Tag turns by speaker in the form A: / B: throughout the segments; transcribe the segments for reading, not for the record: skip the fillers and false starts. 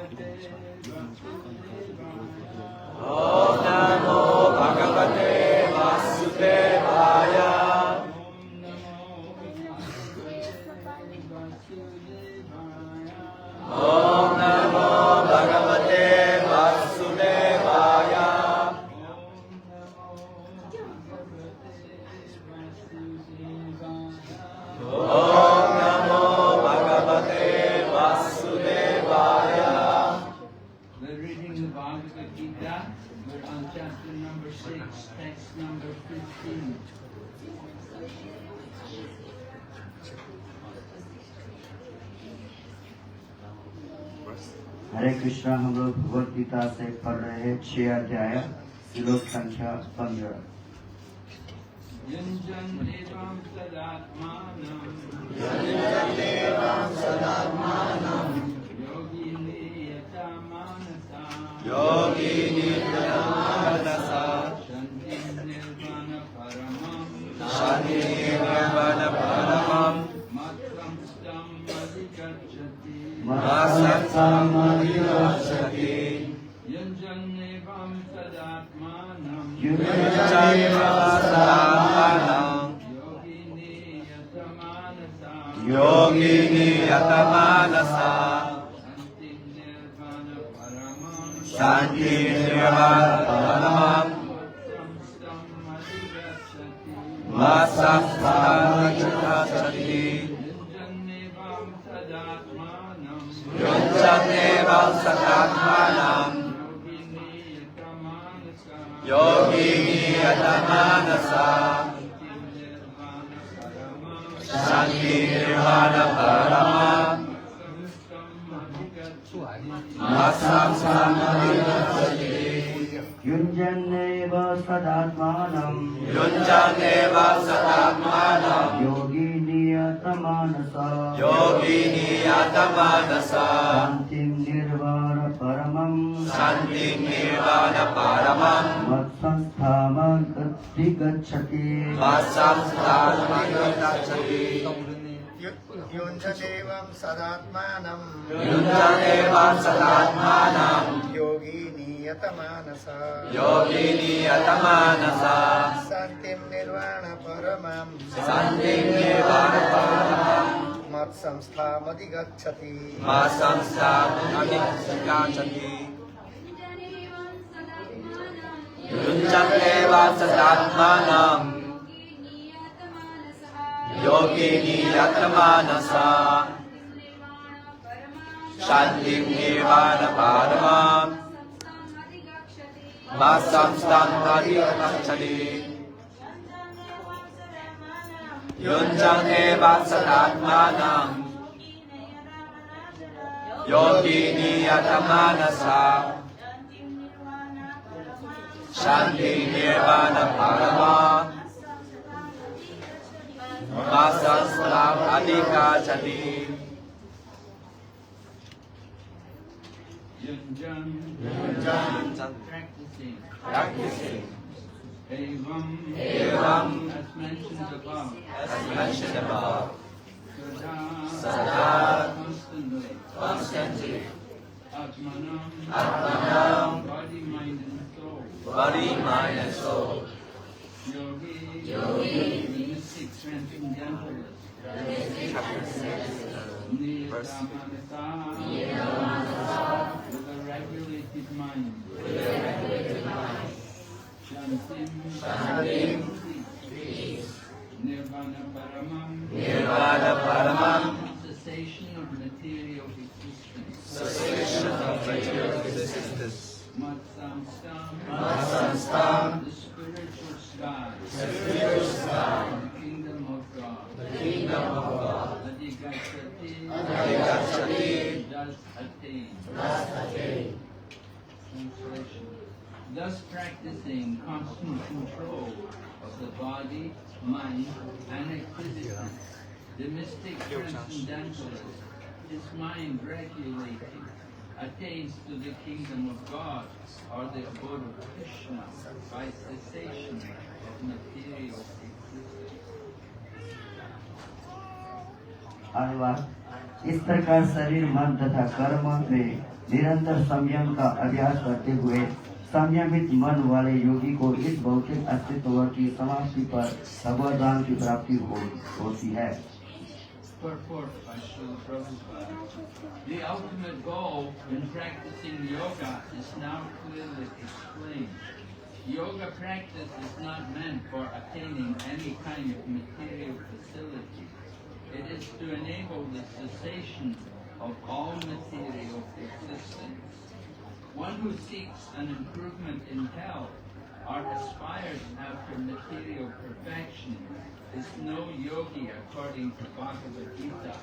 A: Om Namo Bhagavate Vasudevaya. Om Namo Bhagavate Vasudevaya. Om Namo Bhagavate Vasudevaya.
B: We're reading the Bhagavad Gita. We're on chapter number 6, text number 15.
C: हरे कृष्णा। हम लोग भगवत गीता से पढ़ रहे हैं 6 अध्याय श्लोक संख्या 15।
B: Yunjan evam sadatmanam yogi niyatamanasa shanti nirvana paramam matsamstam adhigacchati Yunjan evam sadatmanam
A: Yogini Yatamanasa Shanti Nirvana Paramam Masasthagacchati Yunjanevam Sadatmanam Yogini Yatamanasa Shanti Nirvana Paramam Masastham Adhigacchati
C: युञ्जन्नेव सदात्मानं
A: Yunjaneva Sadatmanam
C: योगी नियतमानसा
A: Yogini Yatamanasa
C: शान्तिं निर्वाण परमं
A: Shanti Nirvana Paramam
C: मत्संस्थामधिगच्छति
A: Masastham Adhigacchati
D: युञ्जदेवं सदात्मानं
A: Yunjaneva Sadatmanam
D: योगी नियतमानसा
A: Yogini Yatamanasa
D: शान्तिं निर्वाण परमां
A: Shanti Nirvana Paramam
D: मत्संस्थामधिगच्छति
A: Masastham Adhigacchati Yunjaneva Sadatmanam Yogini Yatamanasa Shanti Nirvana Paramam Masastham Adhigacchati Yunjaneva Sadatmanam Yogini Yatamanasa Shanti Nirvana Paramam Masastham Adhigacchati
B: Yunjan practicing Evam as mentioned above Sada constantly Atmanam body, mind and soul Yogi mystic transcendentalists Niramanasa with a regulated mind Shantim peace Nirvana Paramam cessation of material existence Matsamstam the spiritual sky the kingdom of God Adhigacchati does attain Translation. Thus practicing constant control of the body, mind, and activities, the mystic transcendentalist, his mind regulating, attains to the kingdom of God or the abode of Krishna by cessation of material existence.
C: अनुवाद इस प्रकार शरीर, मन तथा कर्म में निरंतर संयम का अभ्यास करते हुए संयमित मन वाले योगी को इस भौतिक अस्तित्व की समाप्ति पर भगवत धाम की प्राप्ति होती है।
B: Purport by Srila Prabhupada. The ultimate goal in practicing yoga is now clearly explained. Yoga practice is not meant for attaining any kind of material facility. It is to enable the cessation of all material existence. One who seeks an improvement in health or aspires after material perfection is no yogi according to Bhagavad Gita,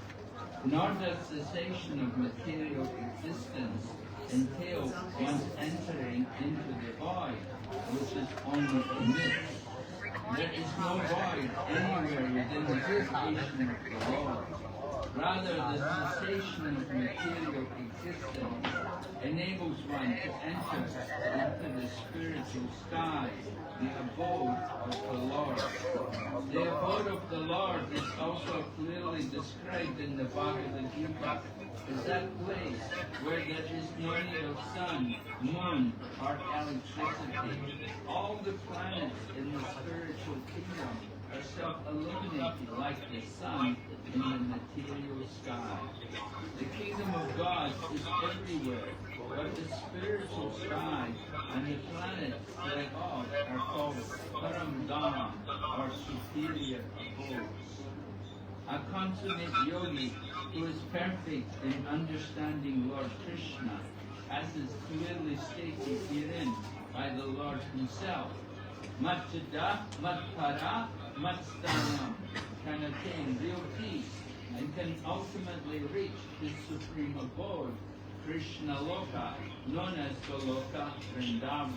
B: nor does cessation of material existence entail one's entering into the void, which is only a myth. There is no void anywhere within the creation of the Lord. Rather, the cessation of material existence enables one to enter into the spiritual sky, the abode of the Lord. The abode of the Lord is also clearly described in the Bhagavad Gita as that place where there is no need of sun, moon, or electricity. All the planets in the spiritual kingdom are self-illuminated like the sun in the material sky. The kingdom of God is everywhere, but the spiritual sky and the planets thereof are called Param Dham, or superior abodes. A consummate yogi who is perfect in understanding Lord Krishna, as is clearly stated herein by the Lord himself, Matchada, Matpara, Matstanam, can attain real peace and can ultimately reach his supreme abode, Krishna Loka, known as Goloka Vrindavan.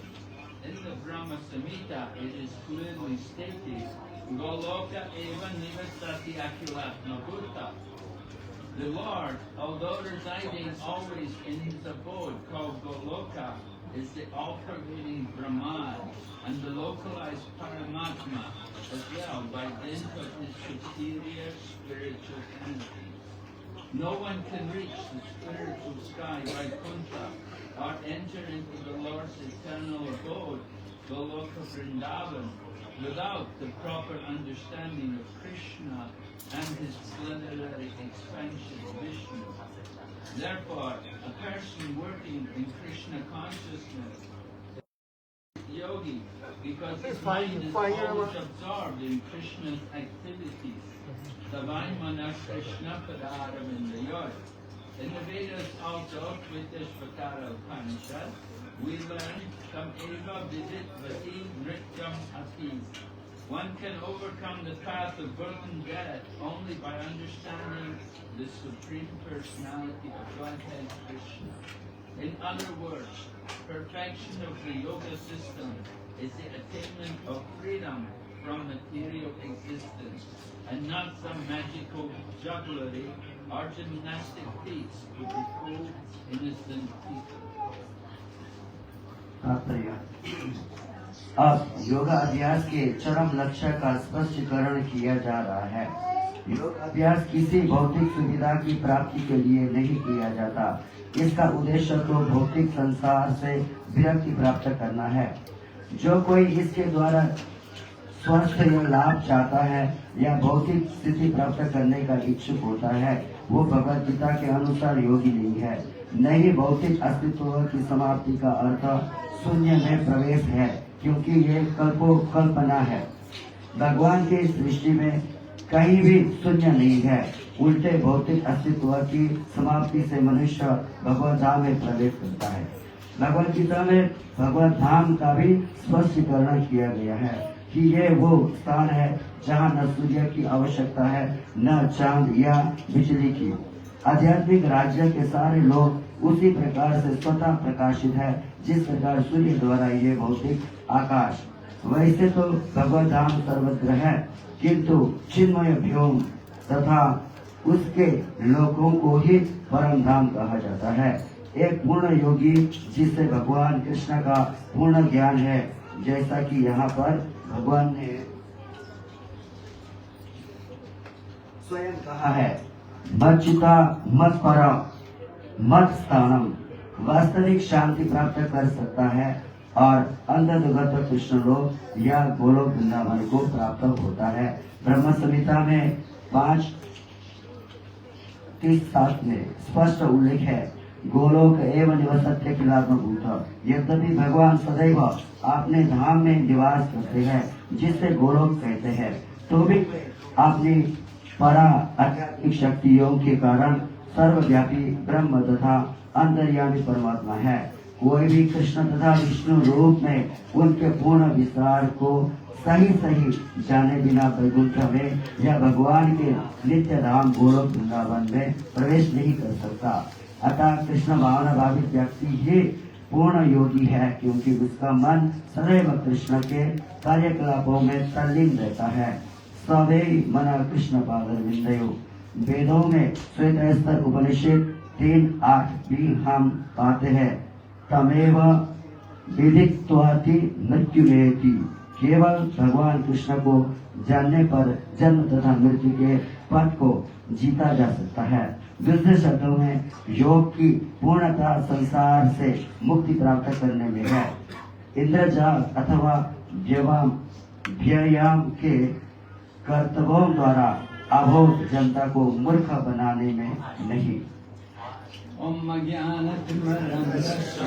B: In the Brahma Samhita, it is clearly stated, Goloka eva nivasati akilatma bhuta. The Lord, although residing always in his abode called Goloka, is the all-pervading Brahman and the localized Paramatma as well by dint of his superior spiritual energy. No one can reach the spiritual sky by Kunta or enter into the Lord's eternal abode, Goloka Vrindavan, without the proper understanding of Krishna and his plenary expansion Vishnu. Therefore, a person working in Krishna consciousness is yogi because his mind is always absorbed in Krishna's activities. Savai Manas Krishna Padaravindayoy. In the Vedas also, Kviteshvatara Upanishad, we learn Tam Eva Vidit Vati Nrityam Ati. One can overcome the path of birth and death only by understanding the Supreme Personality of Godhead Krishna. In other words, perfection of the yoga system is the attainment of freedom from material existence and not some magical jugglery or gymnastic feats to befool innocent people.
C: अब योगा अभ्यास के चरम लक्ष्य का स्पष्टीकरण किया जा रहा है। योग अभ्यास किसी भौतिक सुविधा की प्राप्ति के लिए नहीं किया जाता। इसका उद्देश्य तो भौतिक संसार से विरक्ति प्राप्त करना है। जो कोई इसके द्वारा स्वास्थ्य या लाभ चाहता है या भौतिक स्थिति प्राप्त करने का इच्छुक होता है, वो भगवद गीता के अनुसार योगी नहीं है। नहीं, भौतिक अस्तित्व की समाप्ति का अर्थ शून्य में प्रवेश है, क्योंकि ये कल्पना है। भगवान की सृष्टि में कहीं भी शून्य नहीं है। उल्टे भौतिक अस्तित्व की समाप्ति से मनुष्य भगवत धाम में प्रवेश करता है। भगवत गीता में भगवत धाम का भी स्पष्टीकरण किया गया है कि ये वो स्थान है जहाँ न सूर्य की आवश्यकता है, न चांद या बिजली की। आध्यात्मिक राज्य के सारे लोग उसी प्रकार से स्वतः प्रकाशित है जिस प्रकार सूर्य द्वारा ये भौतिक आकाश। वैसे तो भगवत धाम सर्वत्र है, किंतु चिन्मय व्योम तथा उसके लोगों को ही परम धाम कहा जाता है। एक पूर्ण योगी जिससे भगवान कृष्ण का पूर्ण ज्ञान है, जैसा कि यहाँ पर भगवान ने स्वयं कहा है, मच्चिता मत पर मत स्थानम वास्तविक शांति प्राप्त कर सकता है और अंतर्गत कृष्ण लोक या गोलोक वृंदावन को प्राप्त होता है। ब्रह्म संहिता में 5:37 में स्पष्ट उल्लेख है, गोलोक एवं निवसत्य किलात्मभूत। यद्यपि भगवान सदैव अपने धाम में निवास करते हैं जिसे गोलोक कहते हैं, तो भी अपनी परा आध्यात्मिक शक्तियों के कारण सर्वव्यापी ब्रह्म तथा अंतर्यामी परमात्मा है। कोई भी कृष्ण तथा विष्णु रूप में उनके पूर्ण विस्तार को सही जाने बिना वैकुंठ में या भगवान के नित्य धाम गोलोक वृंदावन में प्रवेश नहीं कर सकता। अतः कृष्ण भावना भावित व्यक्ति ही पूर्ण योगी है, क्योंकि उसका मन सदैव कृष्ण के कार्यकलापों में तल्लीन रहता है। सवे मन कृष्ण पादर विंदयो। वेदों में श्वेत उपनिषद 3:8 भी हम पाते हैं, तमेव विदित्वाति मृत्युमेति। केवल भगवान कृष्ण को जानने पर जन्म तथा मृत्यु के पथ को जीता जा सकता है। दूसरे शब्दों में योग की पूर्णता संसार से मुक्ति प्राप्त करने में है, इंद्रजाल अथवा व्यायाम के कर्तव्यों द्वारा अबोध जनता को मूर्ख बनाने में नहीं।
B: ओम ज्ञानतिमिरन्धस्य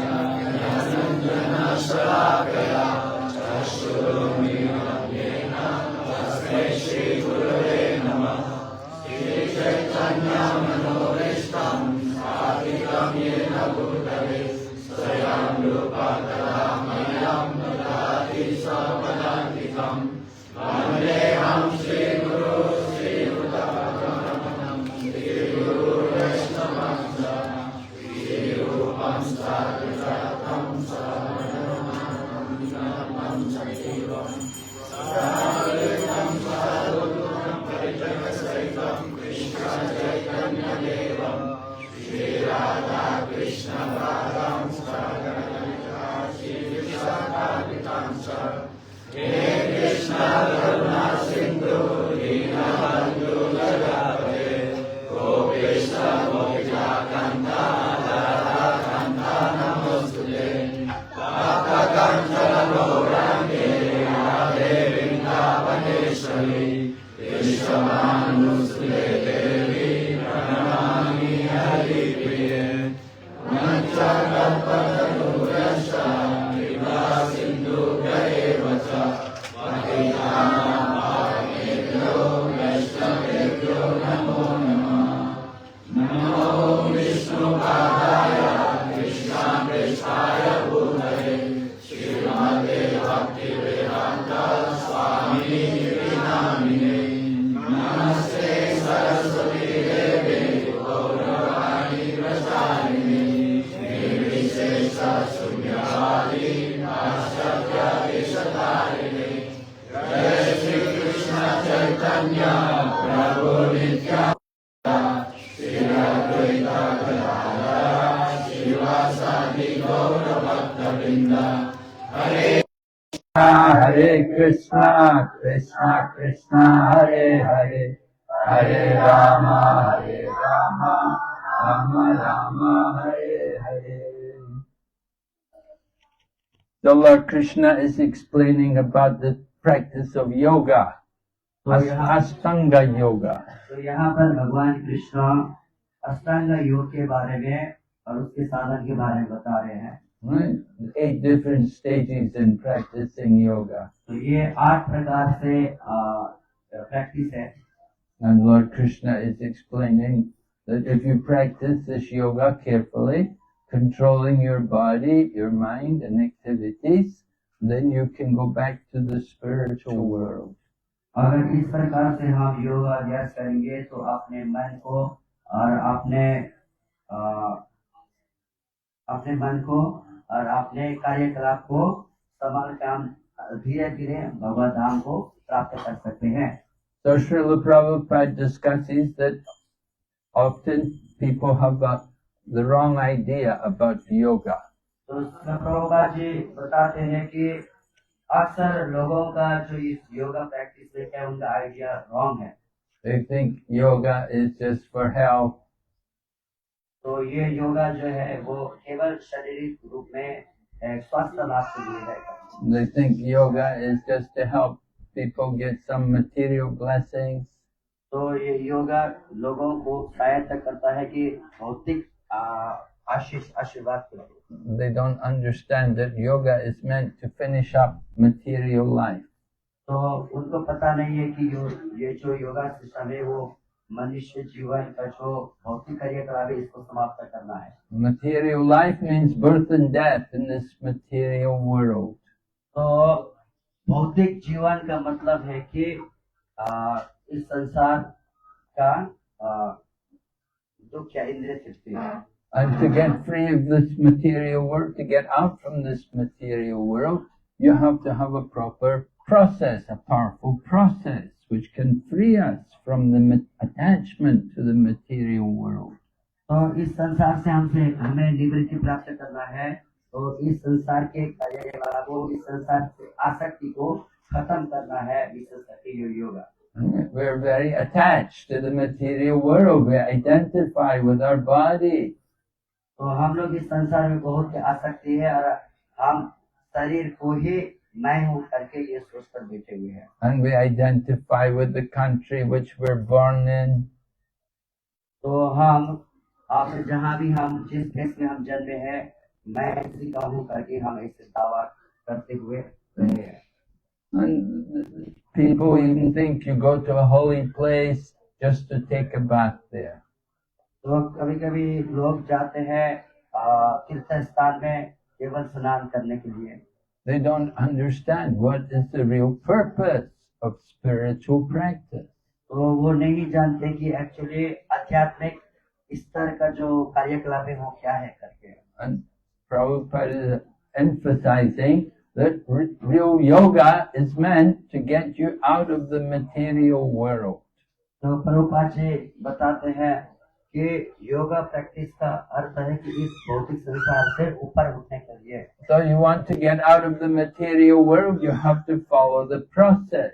E: Hare Krishna, Krishna Krishna, Hare Hare, Hare Rama, Rama Rama, Hare Hare. So Lord Krishna is explaining about the practice of yoga, Ashtanga yoga.
C: तो यहाँ पर भगवान कृष्ण अष्टांग योग के बारे में और उसके साधन के बारे में बता रहे हैं।
E: Right? 8 different stages in practicing yoga.
C: तो ये 8 प्रकार से प्रैक्टिस है।
E: And Lord Krishna is explaining that if you practice this yoga carefully, controlling your body, your mind and activities, then you can go back to the spiritual world.
C: अगर इस प्रकार से हम योगा अभ्यास करेंगे तो अपने मन को और अपने कार्यकलाप को संभाल काम धीरे धीरे भगवत धाम को प्राप्त कर सकते हैं।
E: So Srila Prabhupada discusses that often people have the wrong idea about yoga.
C: तो प्रभुपाद जी बताते हैं कि अक्सर लोगों का जो इस योगा प्रैक्टिस है उनका आइडिया रॉन्ग है।
E: They think yoga is just for health.
C: तो ये योगा जो है वो केवल शारीरिक रूप में स्वास्थ्य लाभ के लिए है।
E: They think yoga is just to help people get some material blessings.
C: तो ये योगा लोगों को सहायता करता है कि भौतिक आशीर्वाद के लिए।
E: They don't understand that yoga is meant to finish up material life.
C: तो उनको पता नहीं है कि ये जो योगा सिस्टम है वो मनुष्य जीवन का जो भौतिक कार्यकलाप है इसको समाप्त करना है।
E: Material life means birth and death in this material world.
C: तो भौतिक जीवन का मतलब है कि इस संसार का दुख या इंद्रिय तृप्ति है।
E: And to get free of this material world, to get out from this material world, you have to have a proper process, a powerful process, which can free us from the attachment to the material world.
C: तो इस संसार से हमें निवृत्ति प्राप्त करना है। तो इस संसार के कार्यकलापों, इस संसार की आसक्ति को खत्म करना है, विशेषकर yoga.
E: We're very attached to the material world. We identify with our body.
C: तो हम लोग इस संसार में बहुत आसक्ति है और हम शरीर को ही मैं हूँ करके ये सोचकर बैठे हुए हैं।
E: And we identify with the country which we're born in.
C: तो हम आप जहाँ भी हम जिस देश में हम जन्मे हैं, मैं इसी का हूँ करके हम ऐसे दावा करते हुए रहे हैं।
E: And people even think you go to a holy place just to take a bath there.
C: तो कभी-कभी लोग जाते हैं तीर्थ स्थान में केवल स्नान करने के लिए।
E: They don't understand what is the real purpose of spiritual practice.
C: तो वो नहीं जानते कि एक्चुअली आध्यात्मिक स्तर का जो कार्यकलाप है वो क्या है करके।
E: And Prabhupada is emphasizing that real yoga is meant to get you out of the material world.
C: तो प्रभुपाद जी बताते हैं कि योगा प्रैक्टिस का अर्थ है कि इस भौतिक संसार से ऊपर उठने के लिए।
E: So you want to get out of the material world, you have to follow the process.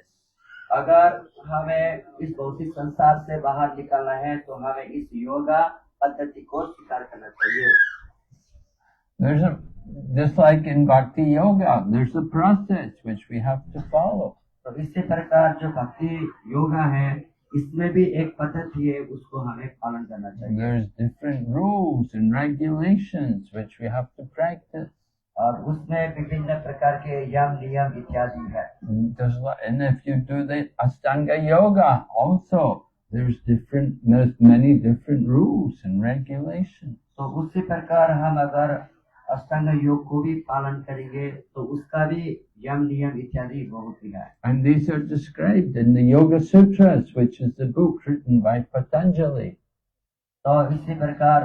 C: अगर हमें इस भौतिक संसार से बाहर निकलना है तो हमें इस योगा पद्धति को स्वीकार करना चाहिए।
E: There's a, just like in bhakti yoga, there's a process which we have to follow.
C: तो इसी प्रकार जो भक्ति योगा है इसमें भी एक पद्धति है, उसको हमें पालन करना चाहिए।
E: There's different rules and regulations which we have to practice.
C: और उसमें विभिन्न प्रकार के यम नियम इत्यादि है।
E: And if you do the Ashtanga yoga also, there's many different rules and regulations.
C: तो उसी प्रकार हम अगर अष्टांग योग को भी पालन करेंगे तो उसका भी यम नियम इत्यादि बहुत ही है।
E: And these are described in the Yoga Sutras, which is the book written by Patanjali.
C: तो इसी प्रकार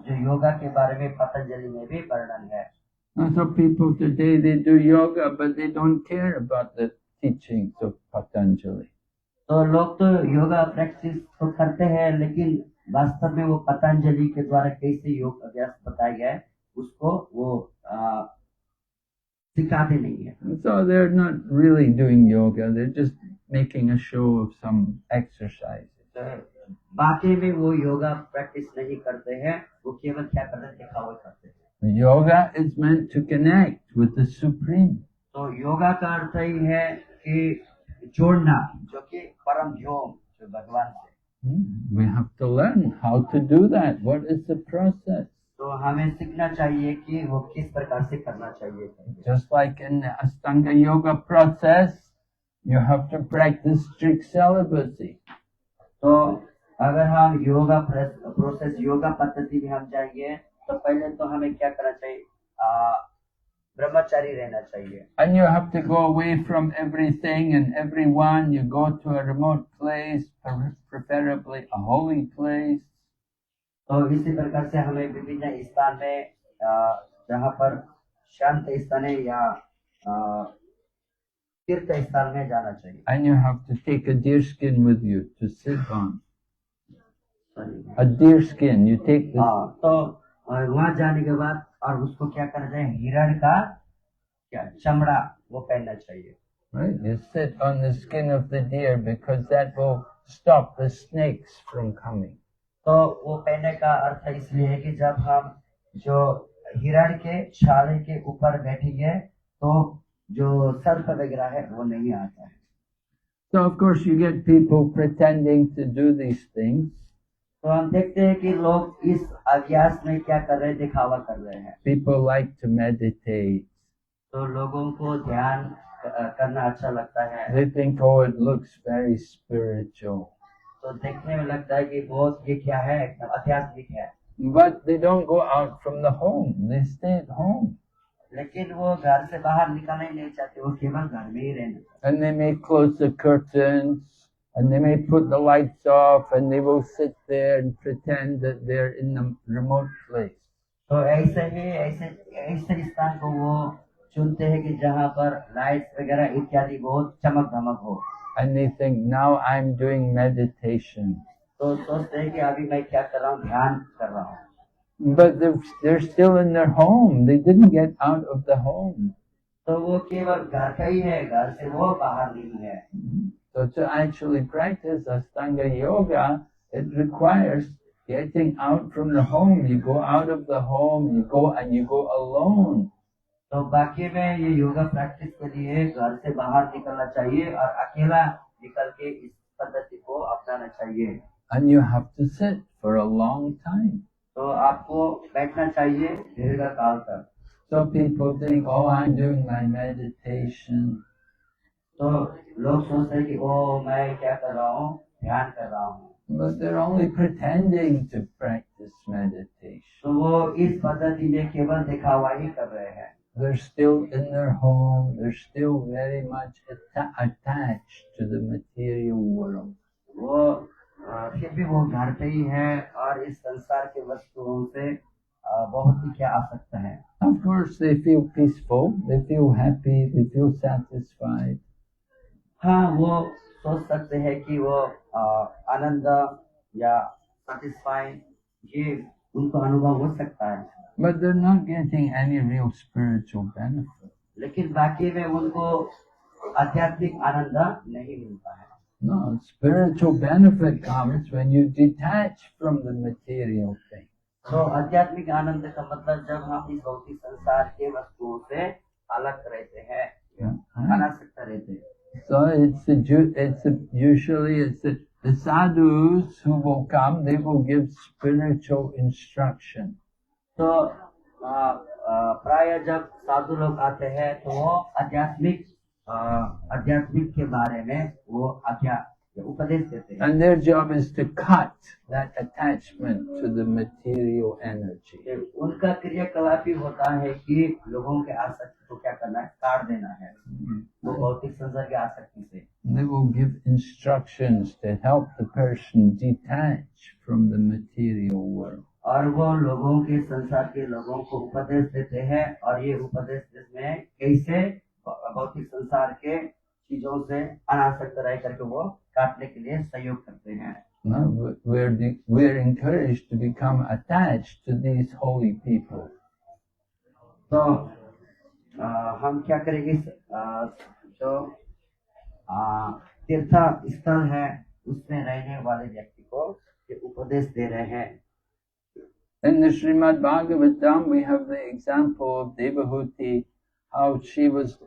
C: जो योगा के बारे में पतंजलि में भी वर्णन है।
E: And so people today, they do yoga, but they don't care about the teachings of Patanjali.
C: तो लोग तो योगा प्रैक्टिस तो करते हैं, लेकिन वास्तव में वो पतंजलि के द्वारा कैसे योग अभ्यास बताया गया है उसको वो सिखाते नहीं है।
E: So they're not really doing yoga, they're just making a show of some exercises.
C: बाकी में वो योगा प्रैक्टिस नहीं करते हैं, वो केवल क्या करते हैं, दिखावा करते हैं।
E: Yoga is meant to connect with the Supreme.
C: तो योगा का अर्थ ही है कि जोड़ना, जो कि परम ध्योम, जो भगवान से।
E: We have to learn how to do that. What is the process?
C: तो हमें सीखना चाहिए कि वो किस प्रकार से करना चाहिए।
E: Just like in the Ashtanga yoga process, you have to practice strict celibacy.
C: तो अगर हम योगा प्रोसेस योगा पद्धति में हम जाएंगे तो पहले तो हमें क्या करना चाहिए, ब्रह्मचारी रहना चाहिए।
E: And you have to go away from everything and everyone. You go to a remote place, preferably a holy place.
C: तो इसी प्रकार से हमें विभिन्न स्थान में जहाँ पर शांत स्थान है या तीर्थ स्थान में जाना चाहिए।
E: And you have to take a deer skin with you to sit on. A deer skin, you take this.
C: तो वहाँ जाने के बाद और उसको क्या करना चाहिए, हिरण का क्या चमड़ा वो पहनना चाहिए।
E: Right? You sit on the skin of the deer because that will stop the snakes from coming.
C: तो वो पहनने का अर्थ इसलिए है कि जब हम जो हिरण के छाले के ऊपर बैठेंगे तो जो सर्प वगैरह है वो नहीं आता है।
E: So of course you get people pretending to do these things.
C: तो हम देखते हैं कि लोग इस अभ्यास में क्या कर रहे हैं, दिखावा कर रहे हैं।
E: People like to meditate.
C: तो लोगों को ध्यान करना अच्छा लगता है।
E: They think, oh, it looks very spiritual.
C: तो देखने में लगता है कि बहुत ये क्या है, एकदम आध्यात्मिक है।
E: But they don't go out from the home. They stay at home.
C: लेकिन वो घर से बाहर निकलना ही नहीं चाहते, वो केवल घर में ही रहना चाहते।
E: And they may close the curtains and they may put the lights off and they will sit there and pretend that they're in the remote place.
C: तो ऐसे स्थान को वो चुनते हैं कि जहाँ पर लाइट्स वगैरह इत्यादि बहुत चमक धमक हो।
E: And they think, now I'm doing meditation.
C: तो सोचते हैं कि अभी मैं क्या कर रहा हूँ, ध्यान कर रहा हूँ।
E: But they're still in their home. They didn't get out of the home.
C: तो वो केवल घर का ही है, घर से वो बाहर नहीं है।
E: So to actually practice Ashtanga Yoga, it requires getting out from the home. You go out of the home, you go alone.
C: तो बाकी में ये योगा प्रैक्टिस के लिए घर से बाहर निकलना चाहिए और अकेला निकल के इस पद्धति को अपनाना चाहिए।
E: And you have to sit for a long time.
C: तो आपको बैठना चाहिए दीर्घ काल तक।
E: So people think, oh, I'm doing my meditation.
C: तो लोग सोचते हैं कि ओ मैं क्या कर रहा हूँ, ध्यान कर रहा हूँ।
E: But they're only pretending to practice meditation.
C: तो वो इस पद्धति में केवल दिखावा ही कर रहे हैं।
E: They're still in their home. They're still very much attached to the material world.
C: वो फिर भी वो घर पे ही है और इस संसार के वस्तुओं से बहुत ही क्या आसक्त है।
E: Of course, they feel peaceful. They feel happy. They feel satisfied.
C: हाँ, वो सोच सकते हैं कि वो आनंद या सेटिस्फाइड ये उनको अनुभव हो सकता है।
E: But they're not getting any real spiritual benefit.
C: लेकिन बाकी में उनको आध्यात्मिक आनंद नहीं मिलता है।
E: No, spiritual benefit comes when you detach from the material thing.
C: तो आध्यात्मिक आनंद का मतलब जब हम इस भौतिक संसार के वस्तुओं से अलग रहते हैं, अनासक्त रहते हैं।
E: So usually the sadhus who will come, they will give spiritual instruction.
C: तो प्राय जब साधु लोग आते हैं तो वो आध्यात्मिक के बारे में वो उपदेश देते हैं।
E: And their job is to cut that attachment to the material energy.
C: उनका क्रियाकलाप ही होता है कि लोगों के आसक्ति को क्या करना है, काट देना है, वो भौतिक संसार की आसक्ति से।
E: They will give instructions to help the person detach from the material world.
C: और वो लोगों के संसार के लोगों को उपदेश देते हैं और ये उपदेश जिसमें कैसे भौतिक संसार के चीजों से अनासक्त रह करके वो काटने के लिए सहयोग करते हैं।
E: No, we're encouraged to become attached to these holy people.
C: तो हम क्या करेंगे, जो तीर्थ स्थल है उसमें रहने वाले व्यक्ति को ये उपदेश दे रहे हैं।
E: In the Srimad Bhagavatam, we have the example of Devahuti, how she was,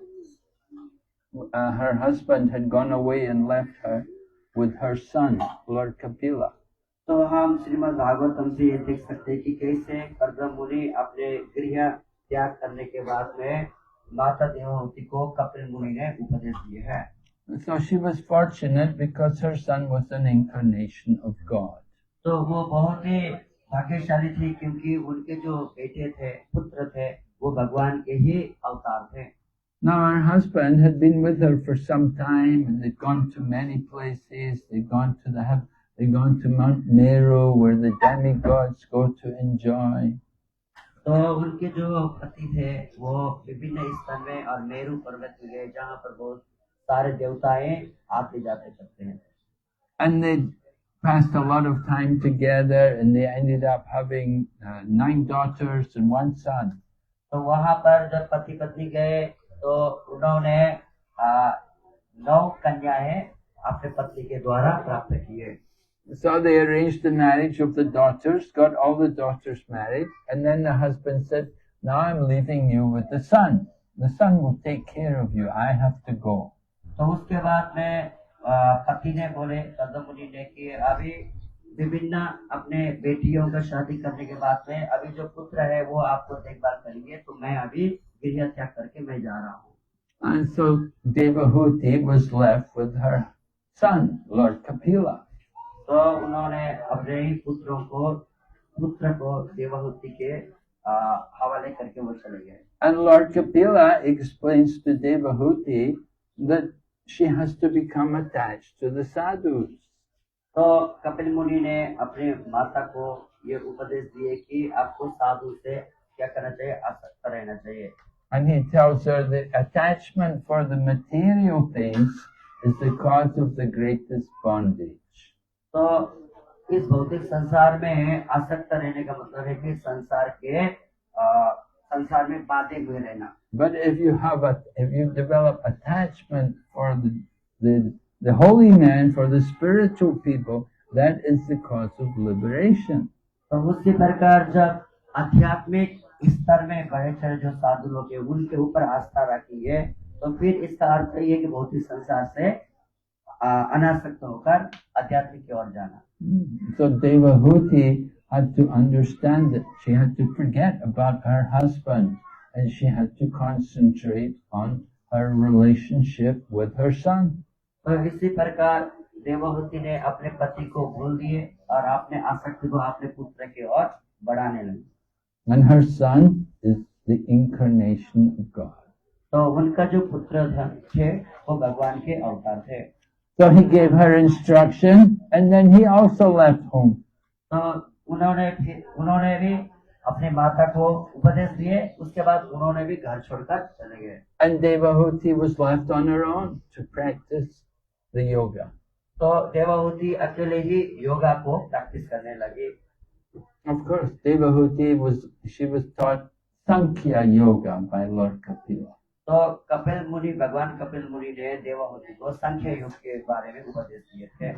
E: her husband had gone away and left her with her son, Lord Kapila.
C: तो हम श्रीमद् भागवतम से ये देख सकते हैं कि कैसे कर्दम मुनि अपने गृह त्याग करने के बाद में माता देवहूति को कपिल मुनि ने उपदेश दिए है।
E: So she was fortunate because her son was an incarnation of God.
C: तो वो बहुत ही भाग्यशाली थी क्योंकि उनके जो बेटे थे, पुत्र थे, वो भगवान के ही अवतार थे।
E: Now her husband had been with her for some time and they'd gone to many places. They'd gone to Mount Meru where the demigods go to enjoy.
C: तो उनके जो पति थे वो विभिन्न स्थान में और मेरू पर्वत में गए जहाँ पर बहुत सारे देवताएं आते जाते करते हैं।
E: And they passed a lot of time together and they ended up having 9 daughters and 1 son.
C: तो वहाँ पर जब पति पत्नी गए तो उन्होंने 9 कन्याएं अपने पत्नी के द्वारा प्राप्त किए।
E: So they arranged the marriage of the daughters, got all the daughters married, and then the husband said, now I'm leaving you with the son. The son will take care of you. I have to go.
C: तो उसके बाद में पति ने बोले, कदम मुनि ने, कि अभी विभिन्न अपने बेटियों का शादी करने के बाद में अभी जो पुत्र है वो आपको देखभाल करेंगे, तो मैं अभी गृह त्याग करके मैं जा रहा हूँ।
E: And so Devahuti was left with her son, Lord Kapila.
C: तो उन्होंने अपने ही पुत्र को देवहूति के हवाले करके वो चले गए।
E: And Lord Kapila explains to Devahuti that she has to become attached to the sadhus.
C: तो कपिल मुनि ने अपने माता को ये उपदेश दिए कि आपको साधु से क्या करना चाहिए, आसक्त रहना चाहिए।
E: And he tells her that attachment for the material things is the cause of the greatest bondage.
C: तो इस भौतिक संसार में आसक्त रहने का मतलब है कि संसार में बांधे हुए रहना।
E: But if you develop attachment for the holy man, for the spiritual people, that is the cause of liberation.
C: तो उसी प्रकार जब आध्यात्मिक स्तर में बढ़े चढ़े जो साधु लोग हैं उनके ऊपर आस्था रखिए, तो फिर इसका अर्थ ये है कि भौतिक संसार से अनासक्त होकर आध्यात्मिक की ओर जाना।
E: So Devahuti had to understand that she had to forget about her husband and she had to concentrate on her relationship with her son.
C: तो इसी प्रकार देवहूति ने अपने पति को भूल दिए और अपने आसक्ति को अपने पुत्र की ओर बढ़ाने लगी।
E: And her son is the incarnation of God.
C: तो उनका जो पुत्र थे वो भगवान के अवतार थे।
E: So he gave her instruction and then he also left home.
C: तो उन्होंने भी अपने माता को उपदेश दिए, उसके बाद उन्होंने भी घर छोड़कर चले गए।
E: And Devahuti was left on her own to practice the yoga.
C: तो देवहूति अकेले ही योगा को प्रैक्टिस करने लगी।
E: Of course, Devahuti was taught Sankhya Yoga by Lord Kapila.
C: तो भगवान कपिल मुनि ने देवहूति को सांख्य योग के बारे में उपदेश दिए थे।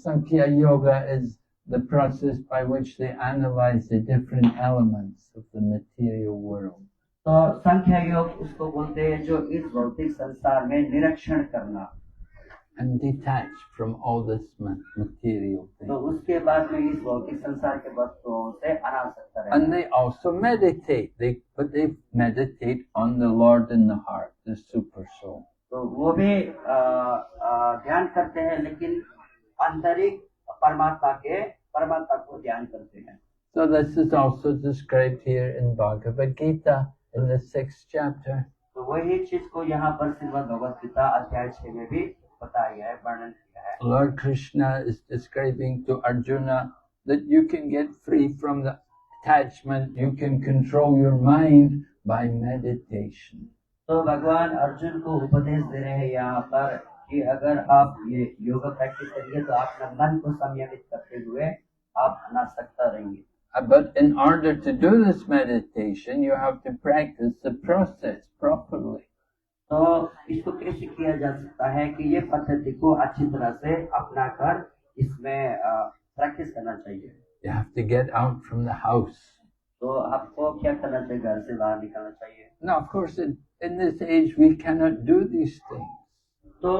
E: Sankhya Yoga is the process by which they analyze the different elements of the material world.
C: तो सांख्य योग उसको बोलते हैं जो इस भौतिक संसार में निरीक्षण करना
E: and detach from all this material
C: तो
E: things.
C: उसके बाद में इस भौतिक संसार के वस्तुओं से अनासक्त रहना।
E: And they also meditate. But they meditate on the Lord in the heart, the super soul.
C: तो वो भी ध्यान करते हैं, लेकिन आंतरिक परमात्मा को ध्यान करते हैं।
E: So this is also described here in Bhagavad Gita in the 6th chapter.
C: तो वही चीज को यहाँ पर श्रीमद् भगवद गीता अध्याय 6 में भी बताया गया है, वर्णन किया है।
E: Lord Krishna is describing to Arjuna that you can get free from the attachment, you can control your mind by meditation.
C: तो भगवान अर्जुन को उपदेश दे रहे हैं यहाँ पर कि अगर आप ये योगा प्रैक्टिस करिए तो आप अपना मन को संयमित करते हुए आप अनासक्त रहेंगे।
E: But in order to do this meditation, you have to practice the process properly.
C: तो इसको कैसे किया जा सकता है कि ये पद्धति को अच्छी तरह से अपना कर इसमें प्रैक्टिस करना चाहिए।
E: You have to get out from the house.
C: तो आपको क्या करना चाहिए, घर से बाहर निकलना चाहिए।
E: Now, of course, in this age, we cannot do these things.
C: तो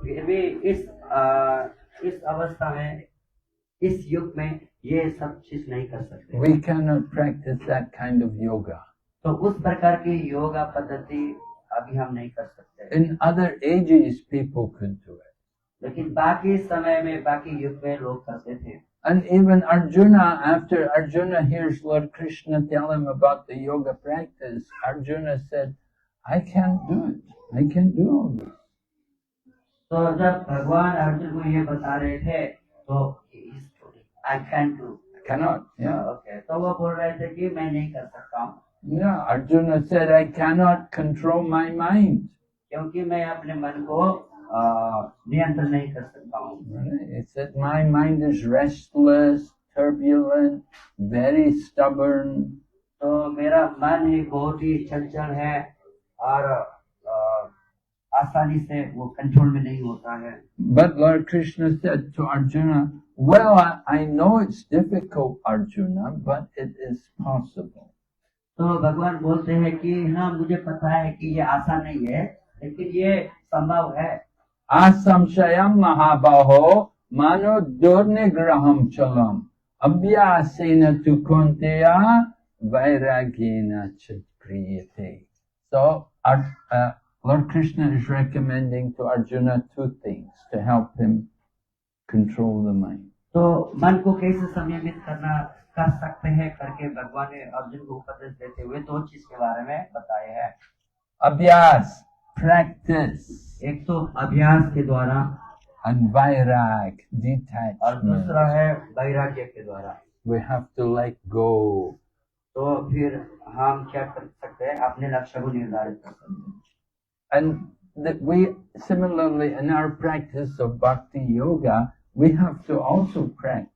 C: फिर भी इस अवस्था में, इस युग में ये सब चीज नहीं कर सकते।
E: We cannot practice that kind of yoga.
C: तो उस प्रकार की योगा पद्धति अभी हम नहीं कर सकते।
E: In other ages, people could do it.
C: लेकिन बाकी समय में, बाकी युग में लोग करते थे।
E: And even Arjuna, after Arjuna hears Lord Krishna tell him about the yoga practice, Arjuna said, I can't do it. I can't do all this.
C: तो जब भगवान अर्जुन को ये बता रहे थे तो I can't do.
E: Cannot. Yeah.
C: Okay. तो वो बोल रहे थे कि मैं नहीं कर सकता हूँ।
E: Yeah. Arjuna said, I cannot control my mind.
C: क्योंकि मैं अपने मन को नियंत्रण नहीं कर सकता हूँ।
E: Right? He said, my mind is restless, turbulent, very stubborn.
C: तो मेरा मन ही बहुत ही चंचल है और आसानी से वो कंट्रोल में नहीं होता है।
E: But Lord Krishna said to Arjuna, well, I know it's difficult, Arjuna, but it is possible.
C: तो भगवान बोलते हैं कि हाँ मुझे पता है कि ये आसान नहीं है, लेकिन ये संभव है।
E: Asamshayam mahabaho mano durnigraham chalam abhyasena tu kunteya vairagena chipriyate. So Lord Krishna is recommending to Arjuna two things to help him control the mind.
C: तो मन को कैसे संयमित कर सकते हैं करके भगवान ने अर्जुन को उपदेश देते हुए दो चीज के बारे में बताए हैं।
E: Abhyas, practice,
C: एक तो अभ्यास के द्वारा
E: and vairag,
C: और
E: detachment.
C: दूसरा है वैराग्य के द्वारा।
E: We have to let go.
C: तो फिर हम क्या कर सकते हैं, अपने लक्ष्य को निर्धारित कर सकते हैं।
E: And that we similarly in our practice of bhakti yoga, we have to also practice.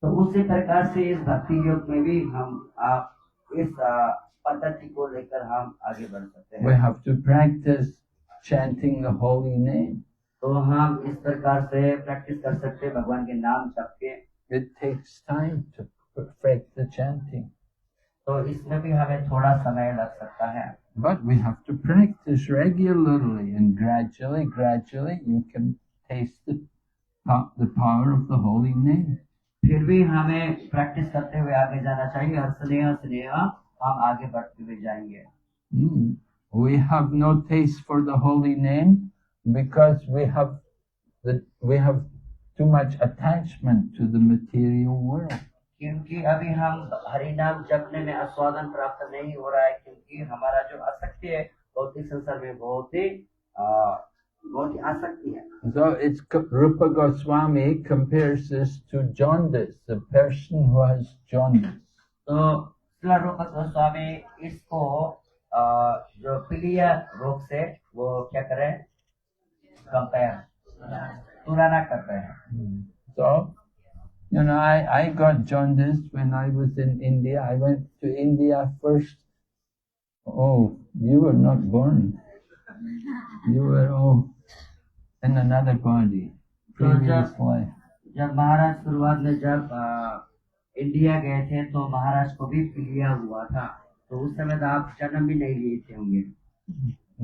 C: तो उसी प्रकार से इस भक्ति योग में भी हम इस पद्धति को लेकर हम आगे बढ़ सकते
E: We
C: हैं।
E: have to practice chanting the holy name.
C: तो हम इस प्रकार से प्रैक्टिस कर सकते हैं भगवान के नाम जप के।
E: It takes time to perfect the chanting.
C: तो इसमें भी हमें थोड़ा समय लग सकता है।
E: But we have to practice regularly and gradually you can taste the power of the holy name.
C: फिर भी हमें प्रैक्टिस करते हुए आगे जाना चाहिए और स्नेह हम आगे बढ़ते हुए जाएंगे।
E: We have no taste for the holy name because we have too much attachment to the material world.
C: क्योंकि अभी हम हरि नाम जपने में आस्वादन प्राप्त नहीं हो रहा है, क्योंकि हमारा जो आसक्ति है भौतिक संसार में बहुत ही आसक्ति है।
E: So it's Rupa Goswami compares this to jaundice, the person who has jaundice.
C: तो श्रील रूप गोस्वामी इसको जो पीलिया रोग से वो क्या करें, कंपेयर तुलना करते हैं।
E: So, you know, I got jaundice when I was in India. I went to India first. Oh, you were not born. You were in another body, previous life.
C: जब महाराज शुरुआत में जब इंडिया गए थे तो महाराज को भी पीलिया हुआ था, तो उस समय तो आप जन्म भी नहीं लिए थे होंगे।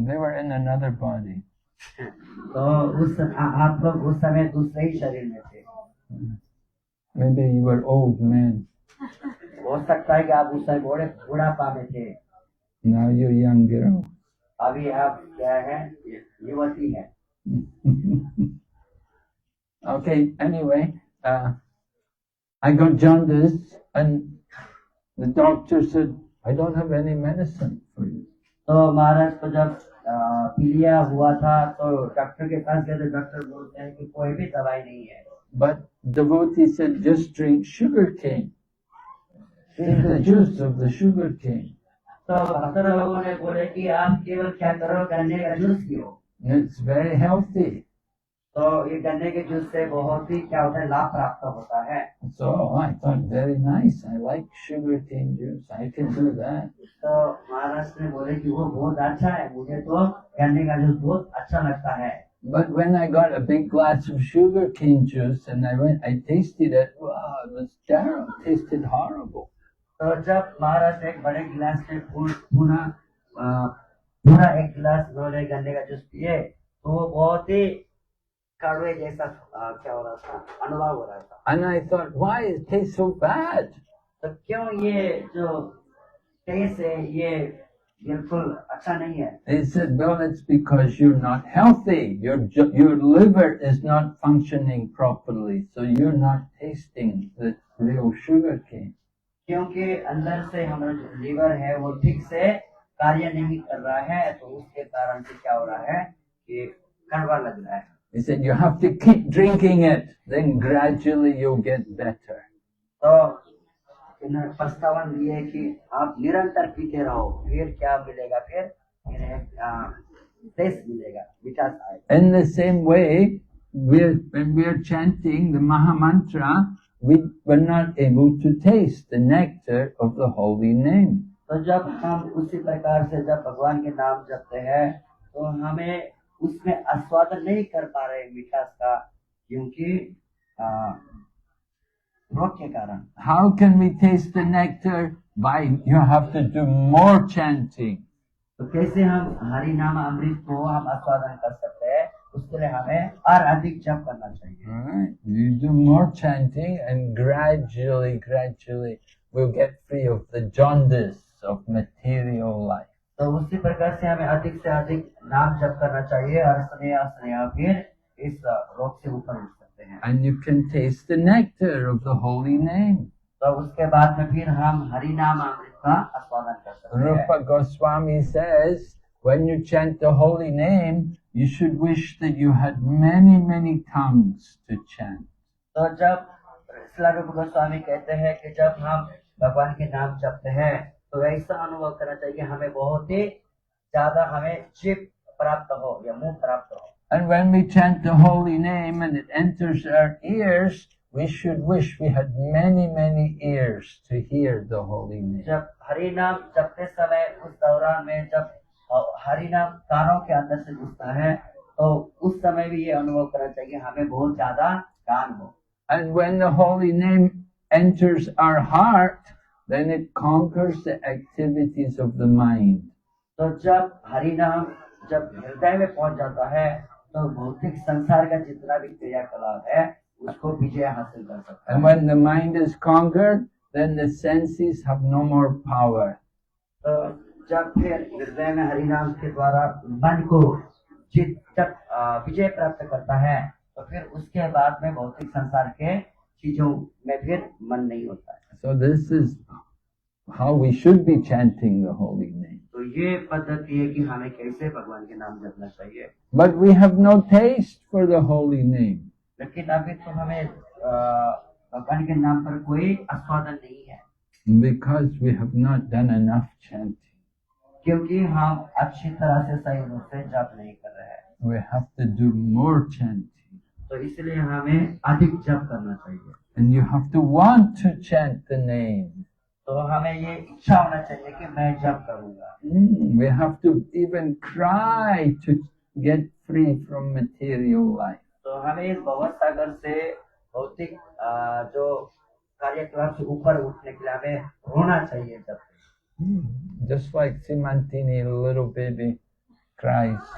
E: They were in another body.
C: तो आप लोग उस समय दूसरे ही शरीर में थे।
E: Maybe you were old men.
C: हो सकता है कि आप उस समय बुढ़ापा में थे।
E: Now you're young girl.
C: अभी आप क्या है, युवती है।
E: Okay, anyway, I got jaundice and the doctor said, I don't have any medicine for you.
C: तो महाराज को जब पीलिया हुआ था तो डॉक्टर के पास गए, तो डॉक्टर बोलते हैं कि कोई भी दवाई नहीं है।
E: But devotee said, just drink sugar cane. Drink the juice of the sugar cane.
C: तो भक्त लोगों ने बोले कि आप केवल क्या करो, गन्ने का जूस पियो।
E: It's very healthy.
C: तो ये गन्ने के जूस से बहुत ही क्या होता है, लाभ प्राप्त होता है।
E: So I thought, very nice. I like sugar cane juice. I can do that.
C: तो महाराज ने बोले कि वो बहुत अच्छा है, मुझे तो गन्ने का जूस बहुत अच्छा लगता है।
E: But when I got a big glass of sugar cane juice and I tasted it, wow, it was terrible. It tasted horrible.
C: तो जब महाराज एक बड़े गिलास में पूरा एक गिलास उन्होंने गन्ने का जूस पिए, तो वो बहुत ही कड़वे जैसा क्या हो रहा था, अनुभव हो रहा था।
E: And I thought, why it tastes so bad?
C: तो क्यों ये जो टेस्ट है ये बिल्कुल अच्छा नहीं है।
E: They said, well, it's because you're not healthy. Your liver is not functioning properly, so you're not tasting the real sugar cane.
C: क्योंकि अंदर से हमारा जो लीवर है वो ठीक से कार्य नहीं कर रहा है, तो उसके कारण से क्या हो रहा है कि कड़वा लग रहा है।
E: He said, you have to keep drinking it, then gradually you'll get better.
C: तो इन्होंने प्रस्तावन दिए कि आप निरंतर पीते रहो, फिर क्या मिलेगा, फिर टेस्ट मिलेगा, विकास आएगा।
E: In the same way, when we're chanting the Maha Mantra, we were not able to taste the nectar of the holy name.
C: तो जब हम उसी प्रकार से जब भगवान के नाम जपते हैं तो हमें उसमें आस्वादन नहीं कर पा रहे मिठास का, क्योंकि रोग के कारण।
E: How can we taste the nectar? By you have to do more chanting.
C: तो कैसे हम हरि नाम अमृत को हम आस्वादन कर सकते हैं? उसके लिए हमें और अधिक जप करना चाहिए।
E: Alright, you do more chanting, and gradually we'll get free of the jaundice of material life.
C: तो उसी प्रकार से हमें अधिक से अधिक नाम जप करना चाहिए और स्नेह फिर इस रोग से ऊपर उठ सकते हैं।
E: And you can taste the nectar of the holy name.
C: तो उसके बाद में फिर हम हरि नाम अमृत का आस्वादन कर सकते हैं।
E: Rupa Goswami says, when you chant the holy name, you should wish that you had many tongues to chant.
C: तो जब श्रील रूप गोस्वामी कहते हैं कि जब हम भगवान के नाम जपते हैं तो ऐसा अनुभव करना चाहिए हमें बहुत ही ज्यादा हमें जीभ प्राप्त हो या मुंह प्राप्त हो।
E: And when we chant the holy name and it enters our ears, we should wish we had many ears to hear the holy name.
C: जब हरि नाम जपते समय उस दौरान में जब हरि नाम कानों के अंदर से घुसता है तो उस समय भी ये अनुभव करना चाहिए हमें बहुत ज्यादा कान हो।
E: And when the holy name enters our heart, then it conquers the activities of the mind.
C: तो जब हरि नाम जब हृदय में पहुंच जाता है तो भौतिक संसार का जितना भी क्रियाकलाप है उसको विजय हासिल कर सकता है।
E: And when the mind is conquered, then the senses have no more power.
C: तो जब फिर हृदय में हरि नाम के द्वारा मन को जब विजय प्राप्त करता है तो फिर उसके बाद में भौतिक संसार के चीजों में फिर मन नहीं होता है।
E: So this is how we should be chanting the holy name.
C: तो ये पद्धति है कि हमें कैसे भगवान के नाम जपना चाहिए।
E: But we have no taste for the holy name.
C: लेकिन अभी तो हमें भगवान के नाम पर कोई आस्वादन नहीं है
E: Because we have not done enough chanting.
C: क्योंकि हम अच्छी तरह से सही रूप से जप नहीं कर रहे हैं।
E: We have to do more chanting.
C: तो इसलिए हमें अधिक जप करना चाहिए।
E: And you have to want to chant the name.
C: तो हमें ये इच्छा होना चाहिए कि मैं जप करूंगा।
E: We have to even cry to get free from material life.
C: तो हमें इस भव सागर से भौतिक जो कार्यकलाप से ऊपर उठने के लिए हमें रोना चाहिए जब।
E: Just like Simantini, a little baby, cries.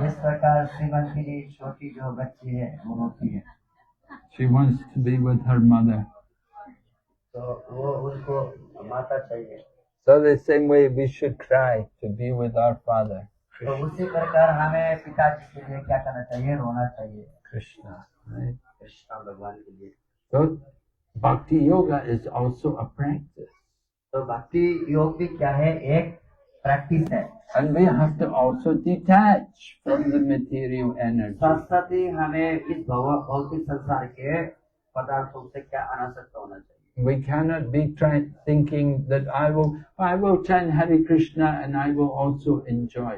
C: इस प्रकार श्रीमंती छोटी जो बच्ची है वो रोती है।
E: She wants to be with her mother.
C: तो वो उनको माता चाहिए।
E: So the same way we should cry to be with our father,
C: तो उसी प्रकार हमें पिताजी के लिए क्या करना चाहिए? रोना चाहिए।
E: Krishna. Right?
C: कृष्ण भगवान के लिए।
E: So Bhakti Yoga is also a practice.
C: तो भक्ति योग भी क्या है? एक प्रैक्टिस है।
E: And we have to also detach from the material energy.
C: साथ साथ ही हमें इस भौतिक संसार के पदार्थों से क्या अनासक्त होना चाहिए।
E: We cannot be thinking that I will chant Hare Krishna and I will also enjoy.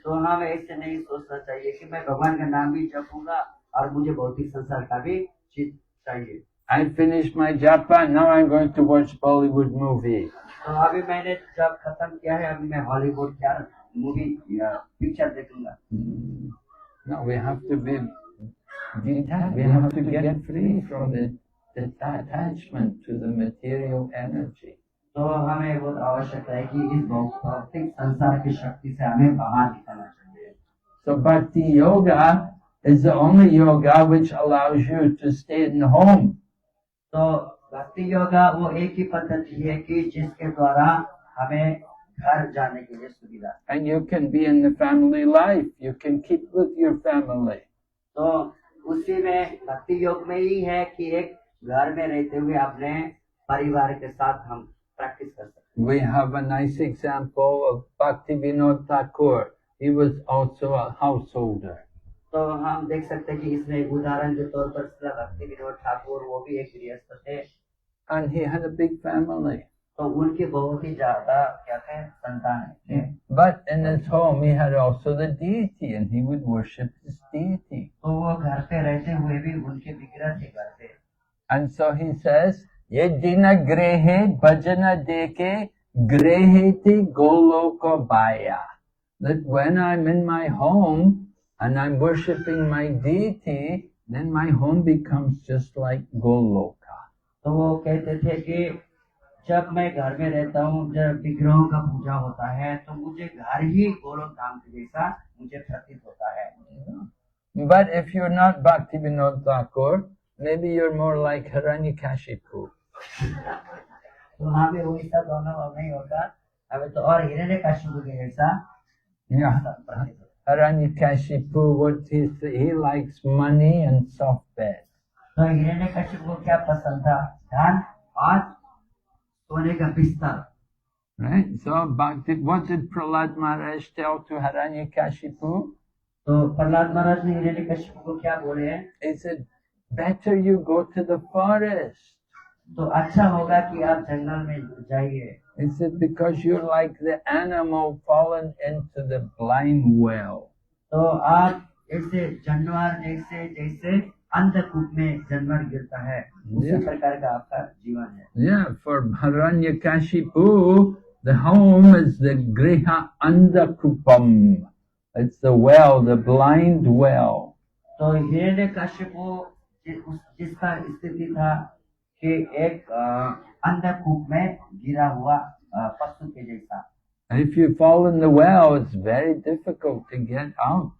C: तो हमें ऐसे नहीं सोचना चाहिए कि मैं भगवान का नाम भी जपूंगा और मुझे भौतिक संसार का भी चीज चाहिए।
E: I finished my japa, now I'm going to watch Bollywood movie.
C: तो अभी मैंने जब खत्म किया है अभी मैं हॉलीवुड क्या मूवी या पिक्चर देखूंगा।
E: No, we have to be detached. We have to get free from the attachment to the material energy.
C: तो हमें बहुत आवश्यक है कि इस भौतिक संसार की शक्ति से हमें बाहर निकलना चाहिए।
E: So Bhakti Yoga is the only yoga which allows you to stay in the home.
C: तो भक्ति योगा वो एक ही पद्धति है कि जिसके द्वारा हमें घर जाने के लिए सुविधा।
E: And you can be in the family life. You can keep with your family.
C: तो उसी में भक्ति योग में ही है कि एक घर में रहते हुए अपने परिवार के साथ हम प्रैक्टिस कर सकते हैं।
E: We have a nice example of Bhakti Vinod Thakur. He was also a householder.
C: तो हम देख सकते हैं कि इसमें एक उदाहरण के तौर पर भक्ति विनोद ठाकुर वो भी एक गृहस्थ थे।
E: And he had a big family.
C: तो उनके बहुत ही ज्यादा क्या थे संतान थे।
E: But in his home he had also the deity and he would worship his deity.
C: तो वो घर पे रहते हुए भी उनके विग्रह थे घर पे।
E: And so he says, Yedina grehe bhajana deke greheti goloka baya. That when I'm in my home, and I'm worshipping my deity, then my home becomes just like Goloka.
C: तो वो कहते थे कि जब मैं घर में रहता हूँ, जब विग्रहों का पूजा होता है, तो मुझे घर ही गोलोक धाम के जैसा मुझे प्रतीत होता है।
E: But if you're not Bhaktivinoda Thakur, maybe you're more like Hiranyakashipu.
C: तो वहाँ पे वैसा दोनों नहीं होता, हमें तो और हिरण्यकशिपु के जैसा
E: Yeah.
C: प्रतीत होता
E: Hiranyakashipu, he likes money and soft bed.
C: है। तो हिरण्यकशिपु को क्या पसंद था? धन और सोने का बिस्तर।
E: Right? So what did Prahlad Maharaj tell to Hiranyakashipu?
C: तो प्रहलाद महाराज ने हिरण्यकशिपु को क्या बोले हैं?
E: He said, better you go to the forest.
C: तो अच्छा होगा कि आप जंगल में जाइए।
E: He said, because you're like the animal fallen into the blind well.
C: तो आप ऐसे जानवर जैसे अंधकूप में जानवर गिरता है, उसी प्रकार का आपका जीवन है।
E: Yeah, for Hiranyakashipu, the home is the Griha Andakupam. It's the well, the blind well.
C: तो हिरण्यकशिपु जिसका स्थिति था कि एक अंधकूप में गिरा हुआ पशु के जैसा।
E: And if you fall in the well, it's very difficult to get out.